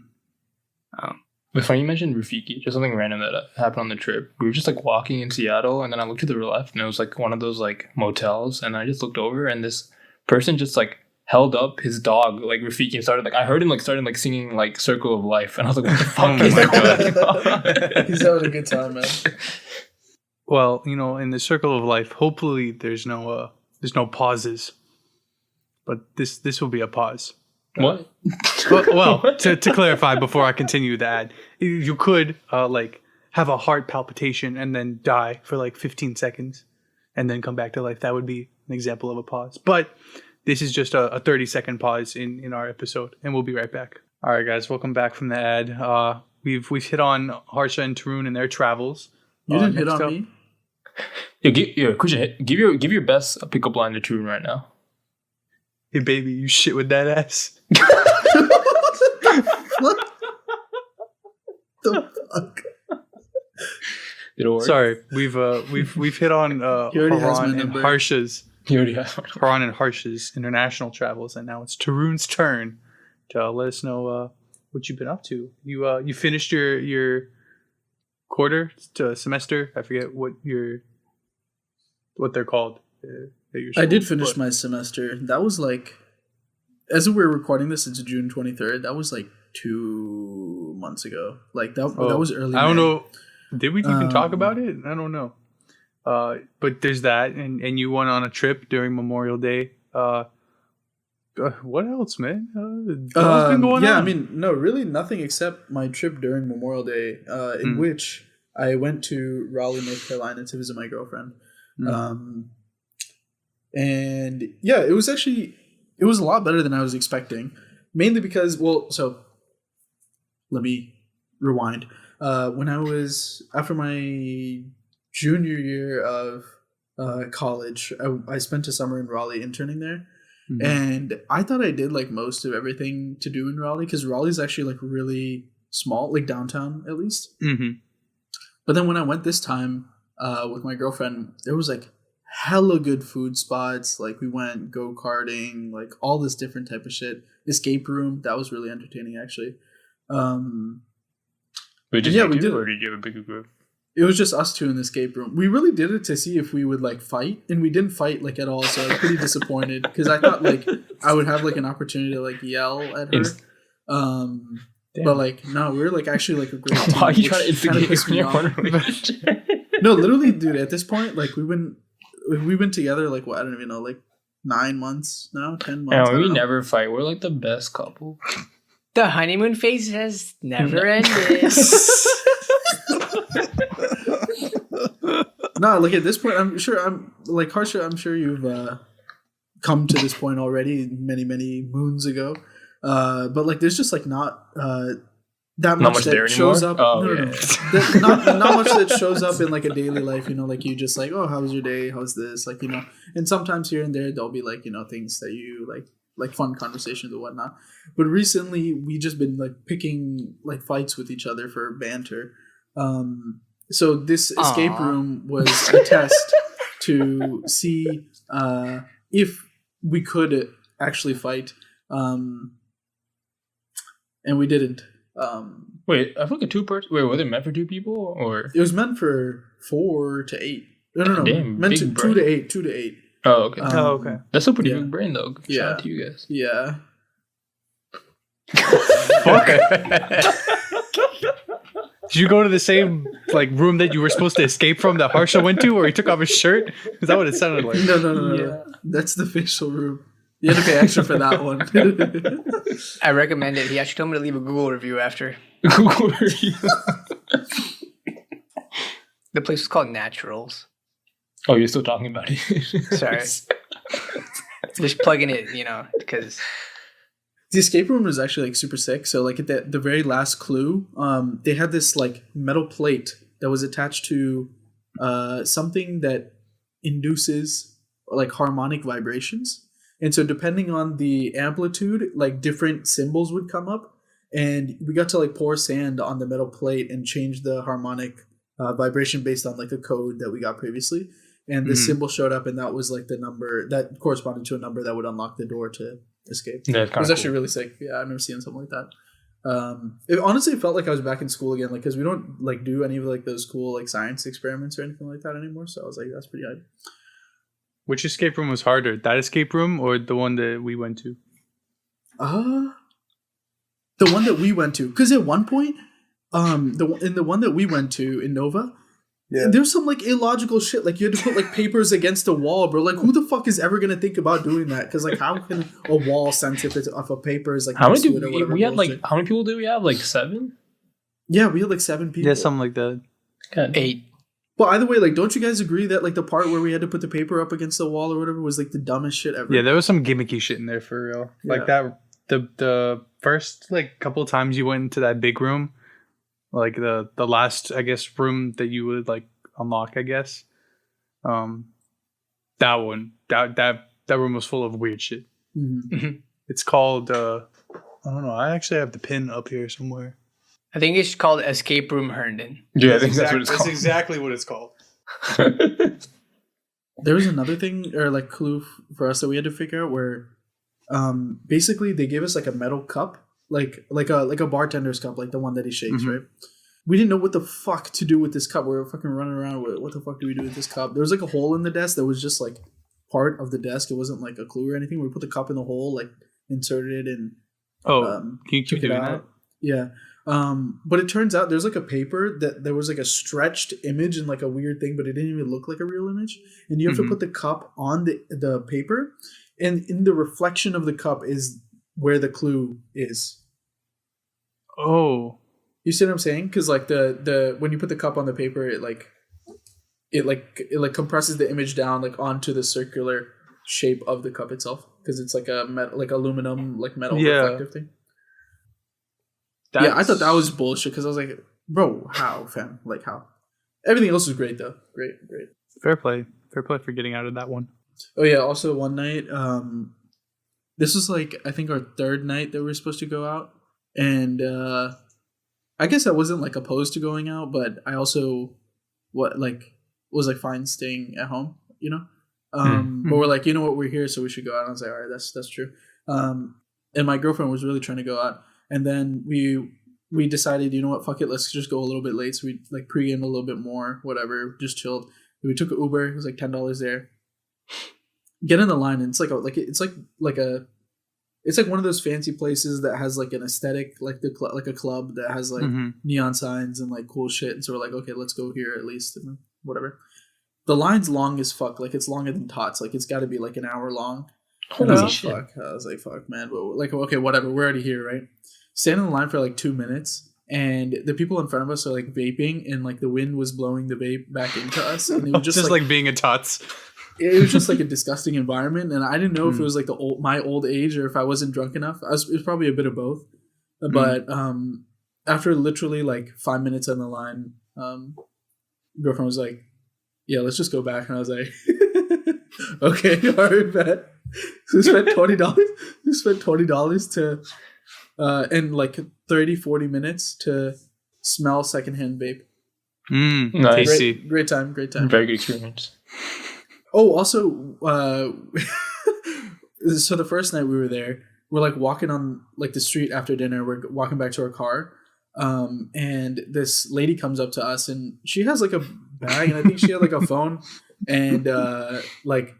But funny you mentioned Rafiki, just something random that happened on the trip. We were just like walking in Seattle, and then I looked to the left, and it was like one of those like motels, and I just looked over, and this person just like held up his dog like Rafiki and started like I heard him like starting like singing like Circle of Life, and I was like, what the fuck is that? He's having a good time, man. Well, you know, in the Circle of Life, hopefully there's no pauses, but this will be a pause. What? Well, to clarify before I continue that, you could like have a heart palpitation and then die for like 15 seconds and then come back to life. That would be an example of a pause. But this is just a 30-second pause in our episode, and we'll be right back. All right, guys, welcome back from the ad. We've hit on Harsha and Tarun and their travels. You didn't hit on me? Christian, give your best pickup line to Tarun right now. Hey, baby, you shit with that ass. What the fuck? It'll work. Sorry, we've hit on Haran and Harsha's. He already has one. Haran and Harsha's international travels, and now it's Tarun's turn to let us know what you've been up to. You finished your quarter to semester. I forget what they're called. I did finish my semester. That was like, as we were recording this, it's June 23rd. That was like 2 months ago. Like that was early. I don't know. Did we even talk about it? I don't know. But there's that, and you went on a trip during Memorial Day. What else, man? What else been going on? I mean, no, really nothing except my trip during Memorial Day, in which I went to Raleigh, North Carolina to visit my girlfriend. And yeah, it was a lot better than I was expecting. Mainly because, so let me rewind. When I was, after my junior year of college, I spent a summer in Raleigh interning there. And I thought I did like most of everything to do in Raleigh, because Raleigh's actually like really small, like downtown at least. But then when I went this time with my girlfriend, there was like hella good food spots. Like we went go-karting, like all this different type of shit. Escape room, that was really entertaining actually. We did, or did you have a bigger group? It was just us two in the escape room. We really did it to see if we would like fight, and we didn't fight like at all. So I was pretty disappointed because I thought like I would have like an opportunity to like yell at her. But like no, we were like actually like a great team. Why are you trying to instigate me your corner? No, literally, dude. At this point, like we wouldn't. we've been together like what, I don't even know, like 9 months now, 10 months. And we never fight. We're like the best couple. The honeymoon phase has never ended. No, like at this point, I'm like Harsha. I'm sure you've come to this point already many moons ago. But like, there's just like not that much that shows up. Oh, no. Not much that shows up in like a daily life. You know, like you just like, oh, how was your day? How's this? Like, you know, and sometimes here and there there'll be like, you know, things that you like fun conversations or whatnot. But recently we just been like picking like fights with each other for banter. So this escape room was a test to see if we could actually fight, and we didn't. Wait, I think a 2-person. Wait, was it meant for 2 people or? It was meant for 4 to 8. No. Damn, meant to 2 to 8. 2 to 8. Oh, okay. Okay. That's a pretty big brain, though. Shout out to you guys. Yeah. Did you go to the same like room that you were supposed to escape from that Harsha went to, where he took off his shirt? Is that what it sounded like? No. Yeah. That's the facial room. You had to pay extra for that one. I recommend it. He actually told me to leave a Google review after. Google review. The place was called Naturals. Oh, you're still talking about it. Sorry. Just plugging it, you know, because the escape room was actually like super sick. So like at the very last clue, they had this like metal plate that was attached to something that induces like harmonic vibrations. And so depending on the amplitude, like different symbols would come up, and we got to like pour sand on the metal plate and change the harmonic vibration based on like a code that we got previously. And the symbol showed up, and that was like the number that corresponded to a number that would unlock the door to escape. Yeah, it was actually really sick. Yeah, I've never seen something like that. It honestly felt like I was back in school again, like because we don't like do any of like those cool like science experiments or anything like that anymore. So I was like, that's pretty hype. Which escape room was harder, that escape room or the one that we went to? The one that we went to, because at one point, the one that we went to in Nova, there's some like illogical shit. Like you had to put like papers against a wall, bro. Like who the fuck is ever gonna think about doing that? Because like how can a wall sense if a paper is like how many we had like how many people did we have? Like 7? Yeah, we had like 7 people. Yeah, something like that. God. 8. But either way, like, don't you guys agree that like the part where we had to put the paper up against the wall or whatever was like the dumbest shit ever? Yeah, there was some gimmicky shit in there for real. Yeah. Like that, the first like couple of times you went into that big room, like the last I guess room that you would like unlock, I guess. That one, that room was full of weird shit. Mm-hmm. It's called I don't know. I actually have the pin up here somewhere. I think it's called Escape Room Herndon. Yeah, I think that's what it's called. That's exactly what it's called. There was another thing or like clue for us that we had to figure out where basically they gave us like a metal cup, like a bartender's cup, like the one that he shakes, right? We didn't know what the fuck to do with this cup. We were fucking running around with what the fuck do we do with this cup? There was like a hole in the desk that was just like part of the desk. It wasn't like a clue or anything. We put the cup in the hole, like inserted it and can you keep doing that? Yeah. But it turns out there's like a paper that there was like a stretched image and like a weird thing, but it didn't even look like a real image. And you have to put the cup on the paper, and in the reflection of the cup is where the clue is. Oh, you see what I'm saying? Because like the when you put the cup on the paper, it compresses the image down like onto the circular shape of the cup itself, because it's like a aluminum metal reflective thing. Yeah, I thought that was bullshit because I was like, bro, how, fam? Like, how? Everything else was great, though. Great. Fair play for getting out of that one. Oh, yeah. Also, one night, this was like, I think our 3rd night that we were supposed to go out. And I guess I wasn't like opposed to going out, but I also was like fine staying at home, you know? But we're like, you know what? We're here, so we should go out. And I was like, all right, that's true. And my girlfriend was really trying to go out. And then we decided, you know what, fuck it, let's just go a little bit late. So we like pre-gamed a little bit more, whatever, just chilled. We took an Uber. It was like $10 there. Get in the line, and it's like one of those fancy places that has like an aesthetic, like like a club that has like neon signs and like cool shit. And so we're like, okay, let's go here at least, and whatever. The line's long as fuck. Like, it's longer than Tots. Like, it's got to be like an hour long. Holy shit. Fuck. I was like, fuck, man. But like, okay, whatever. We're already here, right? Stand in the line for like 2 minutes, and the people in front of us are like vaping, and like the wind was blowing the vape back into us, and it was just like being a Tots. It was just like a disgusting environment, and I didn't know if it was like my old age or if I wasn't drunk enough. It was probably a bit of both. But after literally like 5 minutes on the line, girlfriend was like, "Yeah, let's just go back." And I was like, "Okay, all right, bet." So we spent $20. We spent $20 to, and like 30-40 minutes to smell secondhand vape. Nice. Tasty. Great time. Very good experience. Oh, also, so the first night we were there, we're like walking on like the street after dinner. We're walking back to our car, and this lady comes up to us, and she has like a bag, and I think she had like a phone, and like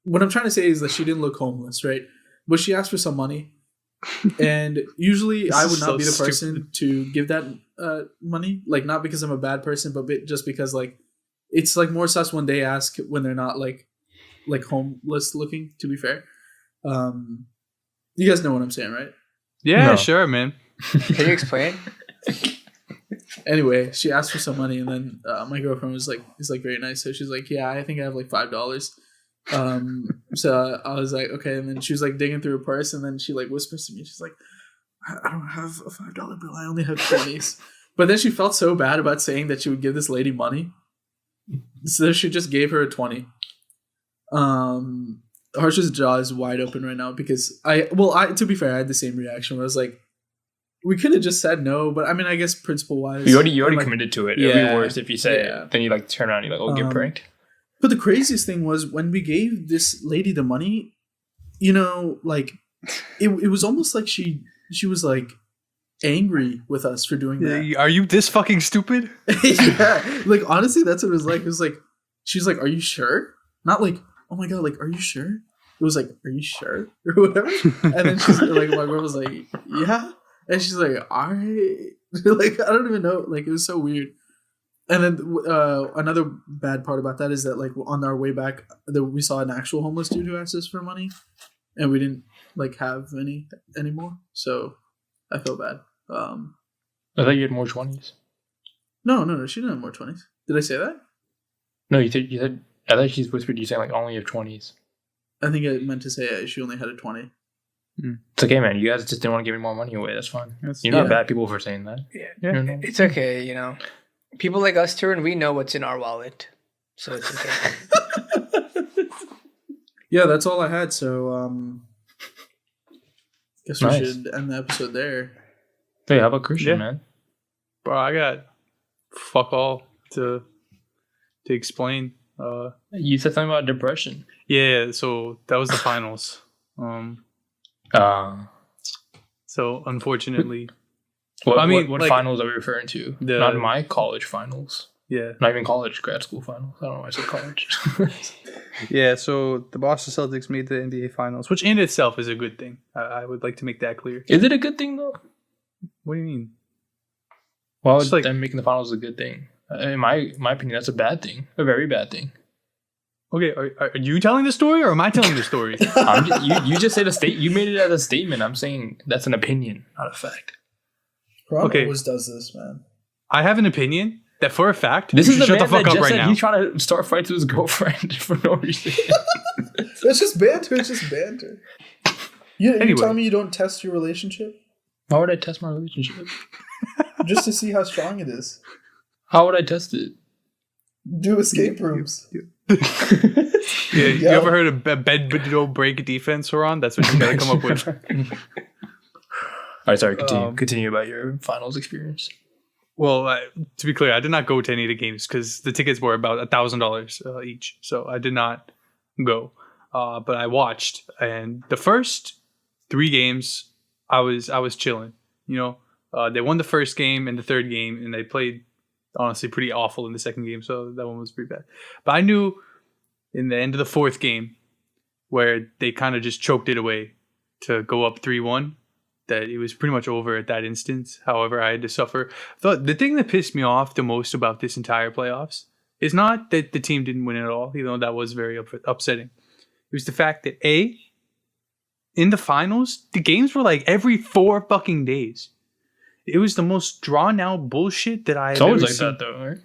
what I'm trying to say is that she didn't look homeless, right? But she asked for some money, and usually I would not be the person to give that money, like not because I'm a bad person, but just because like it's like more sus when they ask when they're not like homeless looking. To be fair, you guys know what I'm saying, right? Yeah, No. sure, man. Can you explain? Anyway, she asked for some money, and then my girlfriend is like very nice, so she's like, "Yeah, I think I have like $5." So I was like, "Okay," and then she was like digging through her purse, and then she like whispers to me, she's like, "I don't have a $5 bill. I only have 20s." But then she felt so bad about saying that she would give this lady money, so she just gave her a 20. Harsh's jaw is wide open right now because I to be fair, I had the same reaction where I was like, we could have just said no, but I mean, I guess principle wise, You already like, committed to it. yeah, It'd be worse if you say yeah. it. Then you like turn around and you're like, oh, get pranked. But the craziest thing was when we gave this lady the money, you know, like it was almost like she was like angry with us for doing that. Are you this fucking stupid? Yeah, like honestly, that's what it was like. It was like she's like, "Are you sure?" Not like, "Oh my god," like, "Are you sure?" It was like, "Are you sure?" or whatever. And then she's like, my girl was like, "Yeah," and she's like, "All right." Like I don't even know. Like it was so weird. And then another bad part about that is that like on our way back, we saw an actual homeless dude who asked us for money, and we didn't like have any anymore. So I feel bad. I thought you had more 20s. No, she didn't have more 20s. Did I say that? No, you said. I thought she's whispered you saying like only have 20s. I think I meant to say she only had a 20. It's okay, man. You guys just didn't want to give any more money away. That's fine. You're not bad people for saying that. Yeah. It's okay, you know. People like us, Turin, we know what's in our wallet. So it's okay. Yeah, that's all I had. So, guess we Nice. should end the episode there. Hey, how about Christian, man? Bro, I got fuck all to explain. You said something about depression. Yeah, so that was the finals. So unfortunately, What finals are we referring to? Not my college finals. Yeah. Not even college, grad school finals. I don't know why I said college. Yeah, so the Boston Celtics made the NBA finals, which in itself is a good thing. I would like to make that clear. Is it a good thing, though? What do you mean? Well, It's like- them making the finals is a good thing. In my opinion, that's a bad thing. A very bad thing. Okay, are you telling the story or am I telling the story? You just said you made it as a statement. I'm saying that's an opinion, not a fact. Ron Okay. always does this, man. I have an opinion that for a fact, This you is should the shut man the fuck that up just right said now. he's trying to start fights with his girlfriend for no reason. It's just banter. It's just banter. You Anyway. telling me you don't test your relationship Why would I test my relationship? just to see how strong it is? How would I test it? Do escape rooms. Yeah, you ever heard of bed but don't break defense, Ron? That's what you gotta come up with. All right, sorry. Continue about your finals experience. Well, to be clear, I did not go to any of the games because the tickets were about $1,000 each, so I did not go. But I watched, and the first 3 games, I was chilling. You know, they won the first game and the third game, and they played honestly pretty awful in the second game, so that one was pretty bad. But I knew in the end of the fourth game, where they kind of just choked it away to go up 3-1. That it was pretty much over at that instance. However, I had to suffer. The thing that pissed me off the most about this entire playoffs is not that the team didn't win at all, even though that was very upsetting. It was the fact that in the finals, the games were like every 4 fucking days. It was the most drawn out bullshit that I've ever seen. It's always like that, though, right?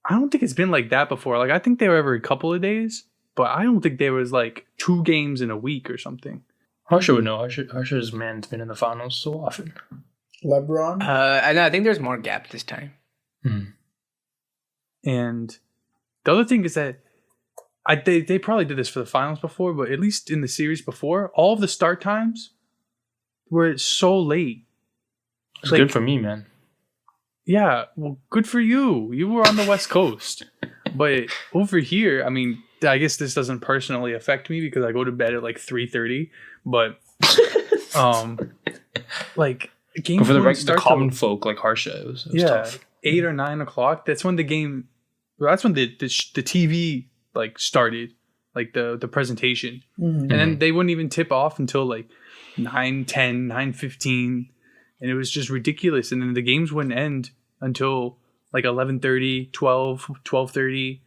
I don't think it's been like that before. Like, I think they were every couple of days, but I don't think there was like 2 games in a week or something. Harsha would know. Harsha's man's been in the finals so often. LeBron? I think there's more gap this time. And the other thing is that they probably did this for the finals before, but at least in the series before, all of the start times were so late. It's like, good for me, man. Yeah, well, good for you. You were on the West Coast. But over here, I mean, I guess this doesn't personally affect me because I go to bed at like 3:30. But, like, games for the common folk like Harsha, it was tough. 8 or 9 o'clock. That's when the game. That's when the TV like started, like the presentation, and then they wouldn't even tip off until like 9:10, 9:15, and it was just ridiculous. And then the games wouldn't end until like 11:30, 12, 12:30.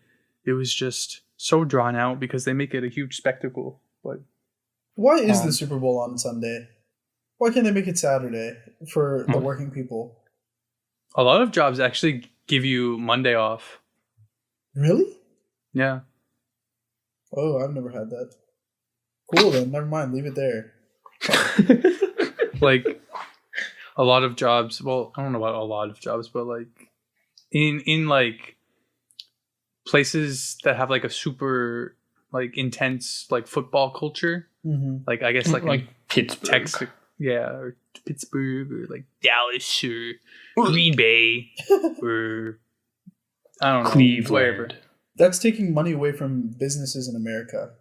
It was just so drawn out because they make it a huge spectacle. But why is the Super Bowl on Sunday? Why can't they make it Saturday for the working people? A lot of jobs actually give you Monday off. Really? Yeah. Oh, I've never had that. Cool, then. Never mind. Leave it there. Like, a lot of jobs. Well, I don't know about a lot of jobs, but like in like places that have like a super like intense like football culture. Like I guess like Pittsburgh, Texas, or Pittsburgh, or like Dallas, or Green Bay, or I don't know, Cleveland. Wherever. That's taking money away from businesses in America.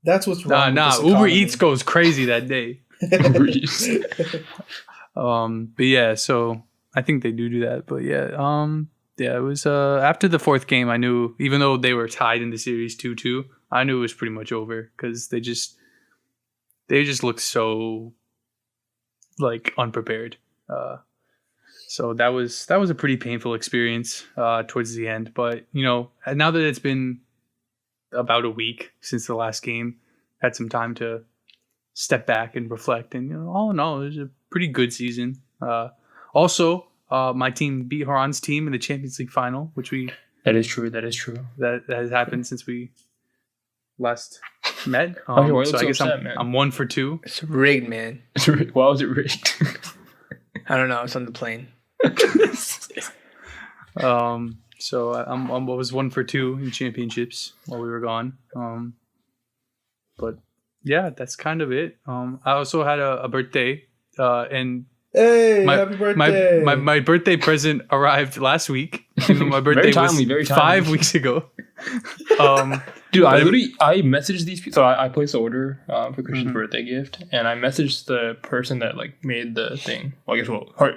That's what's wrong. Nah. Uber Eats goes crazy that day. Uber Eats. But yeah, so I think they do that. But yeah, it was after the 4th game. I knew, even though they were tied in the series 2-2, I knew it was pretty much over because they just looked so like unprepared. So that was a pretty painful experience towards the end. But, you know, now that it's been about a week since the last game, had some time to step back and reflect. And, you know, all in all, it was a pretty good season. Also, my team beat Haran's team in the Champions League final, which we... That is true. That has happened since we last met. So I guess I'm 1 for 2. It's rigged, man. Why was it rigged? I don't know. It's on the plane. So I was 1 for 2 in championships while we were gone. But yeah, that's kind of it. I also had a birthday, and happy birthday! My birthday present arrived last week. My birthday was 5 weeks ago. Dude, I messaged these people. So I placed an order for Christian's birthday gift, and I messaged the person that like made the thing. Well, I guess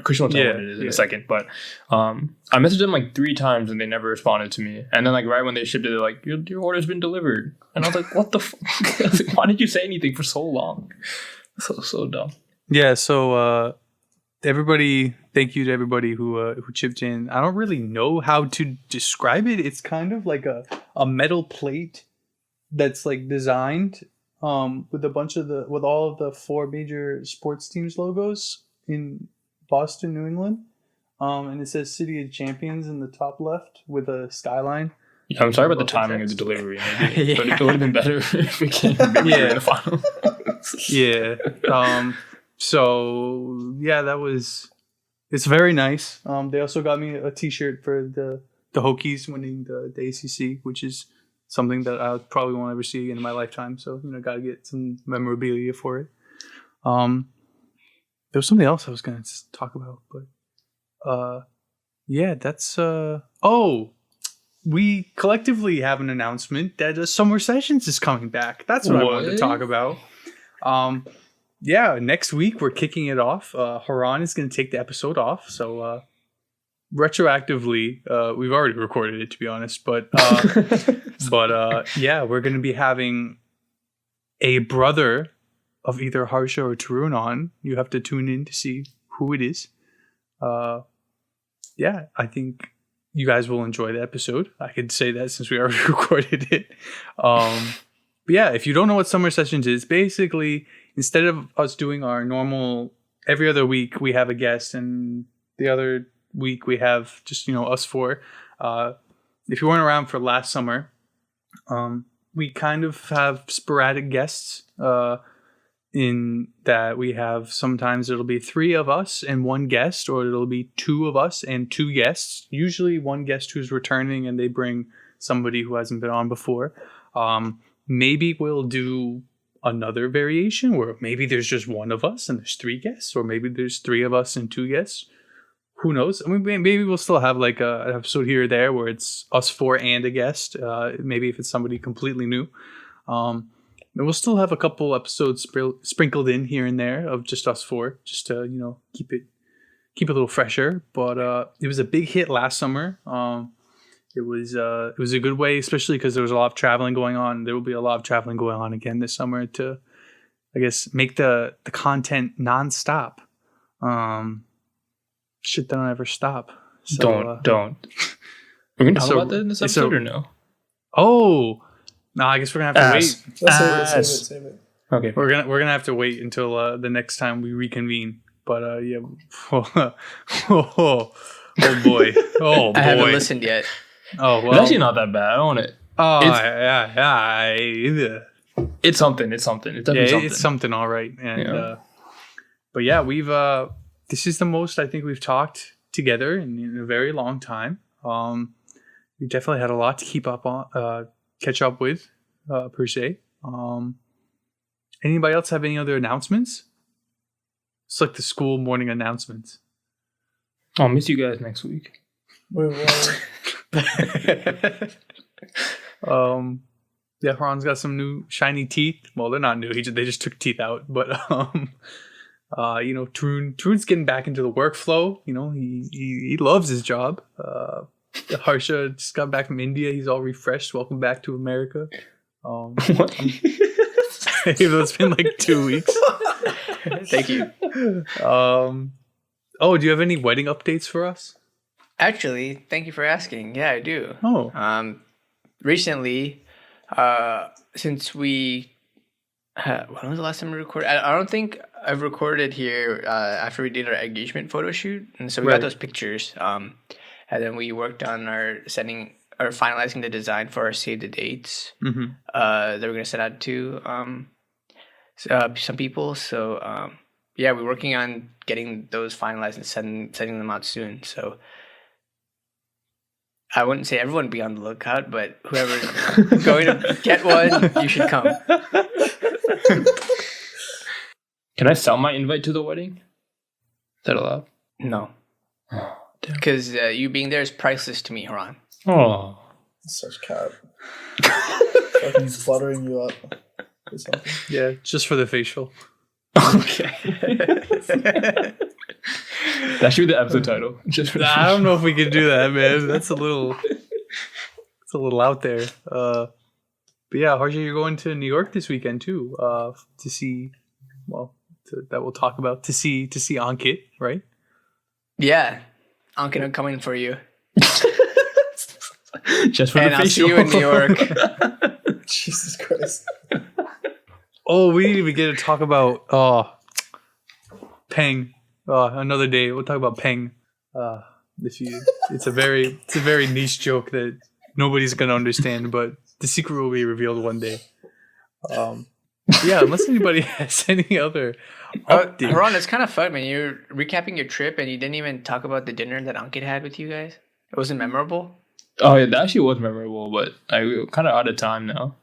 Christian will tell me what it is in a second. But I messaged them like 3 times, and they never responded to me. And then like right when they shipped it, they're like, "Your order's been delivered." And I was like, "What the fuck? Why did you say anything for so long?" So dumb. Yeah. So everybody, thank you to everybody who chipped in. I don't really know how to describe it. It's kind of like a metal plate that's like designed with all of the 4 major sports teams logos in Boston, New England. And it says City of Champions in the top left with a skyline. Yeah, I'm sorry about the timing of the delivery, maybe. But it would have been better if it came in the final. Yeah. So yeah, it's very nice. They also got me a t-shirt for the Hokies winning the ACC, which is something that I probably won't ever see again in my lifetime. So, you know, got to get some memorabilia for it. There was something else I was going to talk about, but yeah, that's we collectively have an announcement that Summer Sessions is coming back. That's what I wanted to talk about. Yeah, next week we're kicking it off. Haran is going to take the episode off, so retroactively, we've already recorded it, to be honest. But yeah, we're going to be having a brother of either Harsha or Tarun on. You have to tune in to see who it is. Yeah, I think you guys will enjoy the episode. I could say that since we already recorded it. But yeah, if you don't know what Summer Sessions is, basically, instead of us doing our normal, every other week we have a guest, and the other week we have just, us four. If you weren't around for last summer, we kind of have sporadic guests, in that we have, sometimes it'll be 3 of us and 1 guest, or it'll be 2 of us and 2 guests, usually 1 guest who's returning and they bring somebody who hasn't been on before. Maybe we'll do another variation where maybe there's just 1 of us and there's 3 guests, or maybe there's 3 of us and 2 guests. Who knows? I mean, maybe we'll still have like an episode here or there where it's us 4 and a guest. Maybe if it's somebody completely new. And we'll still have a couple episodes sprinkled in here and there of just us 4, just to keep it a little fresher. But it was a big hit last summer. It was a good way, especially because there was a lot of traveling going on. There will be a lot of traveling going on again this summer to, I guess, make the content nonstop. Shit don't ever stop. So, Don't. We're gonna talk about that in this episode or no? Oh, no. I guess we're gonna have to wait. Save it. Okay, we're gonna have to wait until the next time we reconvene. But yeah. Oh boy. Oh boy. I haven't listened yet. Oh well. It's actually not that bad. I own it. Oh yeah. It's something. It's definitely something. It's something. All right. And but yeah, we've this is the most I think we've talked together in a very long time. We definitely had a lot to keep up on, catch up with, per se. Anybody else have any other announcements? It's like the school morning announcements. I'll miss you guys next week. Yeah, Haran's got some new shiny teeth. Well, they're not new. They just took teeth out. But Tarun's getting back into the workflow. He loves his job. Harsha just got back from India. He's all refreshed. Welcome back to America. It's been like 2 weeks. Thank you. Do you have any wedding updates for us? Actually, thank you for asking. Yeah, I do. Oh. Recently, since we... when was the last time we recorded? I don't think I've recorded here after we did our engagement photo shoot. And so we got those pictures. And then we worked on finalizing the design for our save the dates that we're going to send out to some people. So, we're working on getting those finalized and sending them out soon. So I wouldn't say everyone be on the lookout, but whoever's going to get one, you should come. Can I sell my invite to the wedding? Is that allowed? No. Because you being there is priceless to me, Haran. Oh. Such cap. Fucking fluttering you up or something. Yeah, just for the facial. Okay. That should be the episode title. Just for I don't know if we can do that, man. That's a little out there. But yeah, Harsha, you're going to New York this weekend too, to see. That we'll talk about to see Ankit, right? Yeah, Ankit, I'm coming for you. Just for the facial. I'll see you in New York. Jesus Christ. Oh, we didn't even get to talk about Peng. Another day we'll talk about Peng. It's a very niche joke that nobody's gonna understand, but the secret will be revealed one day. Yeah, unless anybody has any other updates. Haran, it's kind of fun, man. You're recapping your trip and you didn't even talk about the dinner that Ankit had with you guys. It wasn't memorable. Oh yeah, that actually was memorable, but we're kind of out of time now.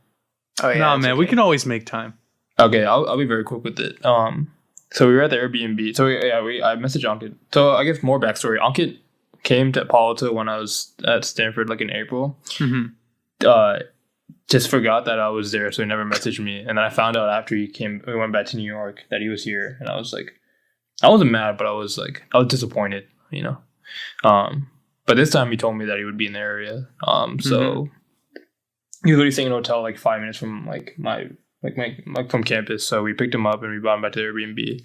Oh yeah, no, man, okay. We can always make time. Okay, I'll be very quick with it. So we were at the Airbnb. So I messaged Ankit. So I guess more backstory. Ankit came to Palo Alto when I was at Stanford, like in April. Mm-hmm. Just forgot that I was there, so he never messaged me. And then I found out after we went back to New York that he was here, and I was like, I wasn't mad, but I was disappointed, But this time he told me that he would be in the area. So he was literally staying in a hotel like 5 minutes from from campus. So we picked him up and we brought him back to the Airbnb.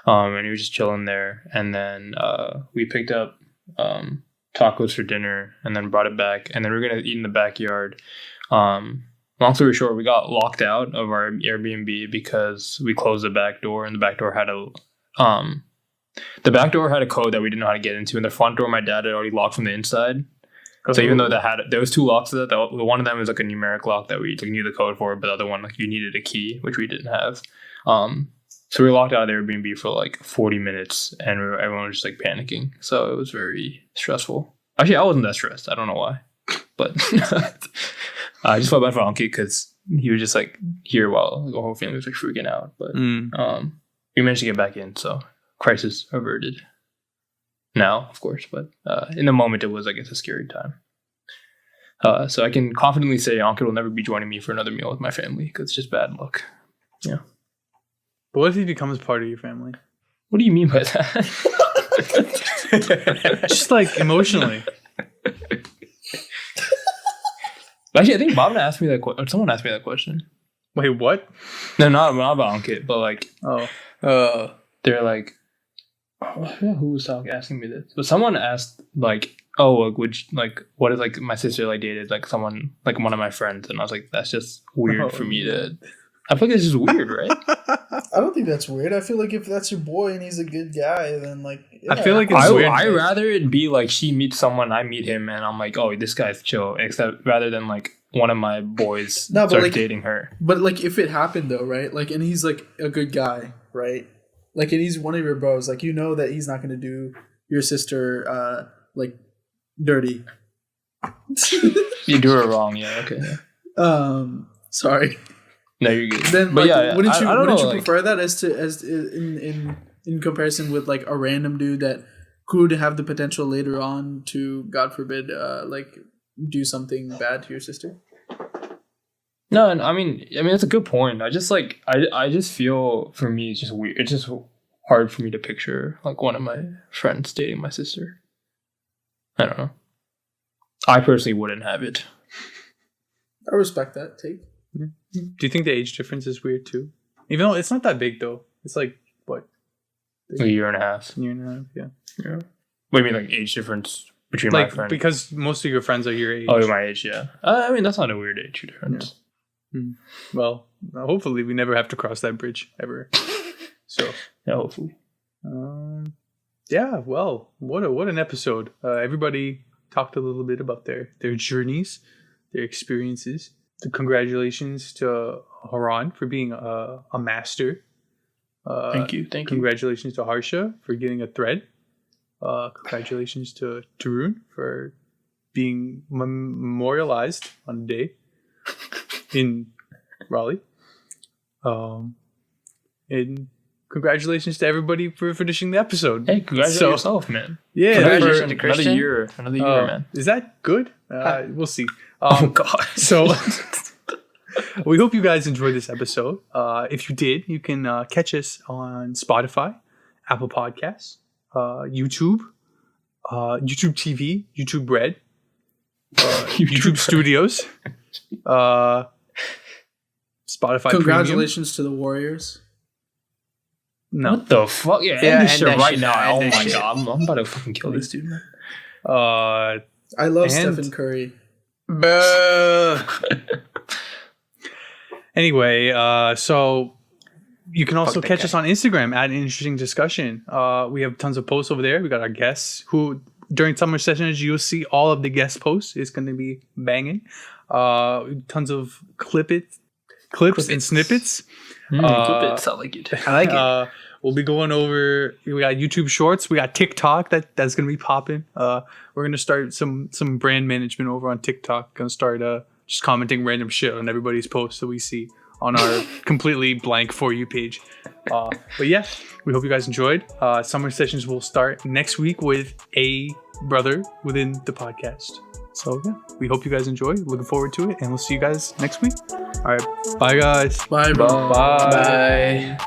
And he was just chilling there. And then we picked up tacos for dinner and then brought it back. And then we were going to eat in the backyard. Long story short, we got locked out of our Airbnb because we closed the back door, and the back door had a code that we didn't know how to get into, and the front door my dad had already locked from the inside. So even though there was 2 locks to that, one of them was like a numeric lock that we knew the code for, but the other one like you needed a key, which we didn't have. So we were locked out of the Airbnb for like 40 minutes, and everyone was just like panicking. So it was very stressful. Actually, I wasn't that stressed. I don't know why, but I just felt bad for Ankit because he was just like here while the whole family was like freaking out. But we managed to get back in, so crisis averted. Now, of course, but in the moment, it was, I guess, a scary time. So I can confidently say Ankit will never be joining me for another meal with my family because it's just bad luck. Yeah. But what if he becomes part of your family? What do you mean by that? Just like emotionally. Actually, I think Bob asked me that question. Or someone asked me that question. Wait, what? No, not about Ankit, but like, they're like, I forget who was asking me this, but someone asked like, would you, like, what if like my sister like dated like someone like one of my friends, and I was like, that's just weird for me to. I feel like it's just weird, right? I don't think that's weird. I feel like if that's your boy and he's a good guy, then like yeah. I feel like it's weird. I'd rather it be like she meets someone, I meet him, and I'm like, oh, this guy's chill. Except rather than like one of my boys starts like, dating her. But like if it happened though, right? Like, and he's like a good guy, right? Like, and he's one of your bros. Like, you know that he's not going to do your sister like dirty. You do her wrong, yeah. Okay. Yeah. Sorry. No, you're good. Then, but like, yeah, wouldn't you like, prefer that as in comparison with like a random dude that could have the potential later on to, God forbid, like do something bad to your sister? No, and I mean that's a good point. I just like I just feel for me it's just weird. It's just hard for me to picture like one of my friends dating my sister. I don't know. I personally wouldn't have it. I respect that take. Do you think the age difference is weird too? Even though it's not that big though. It's like what? A year and a half. Yeah. What do you mean like age difference between like, my friends? Because most of your friends are your age. Oh, my age, yeah. I mean that's not a weird age difference. Yeah. Well, hopefully we never have to cross that bridge ever. So yeah, hopefully. Yeah. Well, what an episode. Everybody talked a little bit about their journeys, their experiences. Congratulations to Haran for being a master. Thank you. Congratulations to Harsha for getting a thread. Congratulations to Tarun for being memorialized on a day in Raleigh. And congratulations to everybody for finishing the episode. Hey, congratulations yourself, man. Yeah, congratulations to Christian. Another year, man. Is that good? We'll see. Oh God. So we hope you guys enjoyed this episode. If you did, you can catch us on Spotify, Apple Podcasts, YouTube, YouTube TV, YouTube Red, YouTube Studios, Spotify. Congratulations to the Warriors. No. What the fuck? Yeah, end this shit right now. Oh my God, I'm about to fucking kill this dude, man. I love Stephen Curry. Anyway, so you can also catch us on Instagram at Interesting Discussion. We have tons of posts over there. We got our guests who during summer sessions you'll see all of the guest posts. It's going to be banging. Tons of clips and snippets. Clippets, I like it. I like it. We'll be going over. We got YouTube Shorts. We got TikTok that's gonna be popping. We're gonna start some brand management over on TikTok. Gonna start just commenting random shit on everybody's posts that we see on our completely blank For You page. But yeah, we hope you guys enjoyed. Summer sessions will start next week with a brother within the podcast. So yeah, we hope you guys enjoy. Looking forward to it, and we'll see you guys next week. All right, bye guys. Bye, bro. Bye.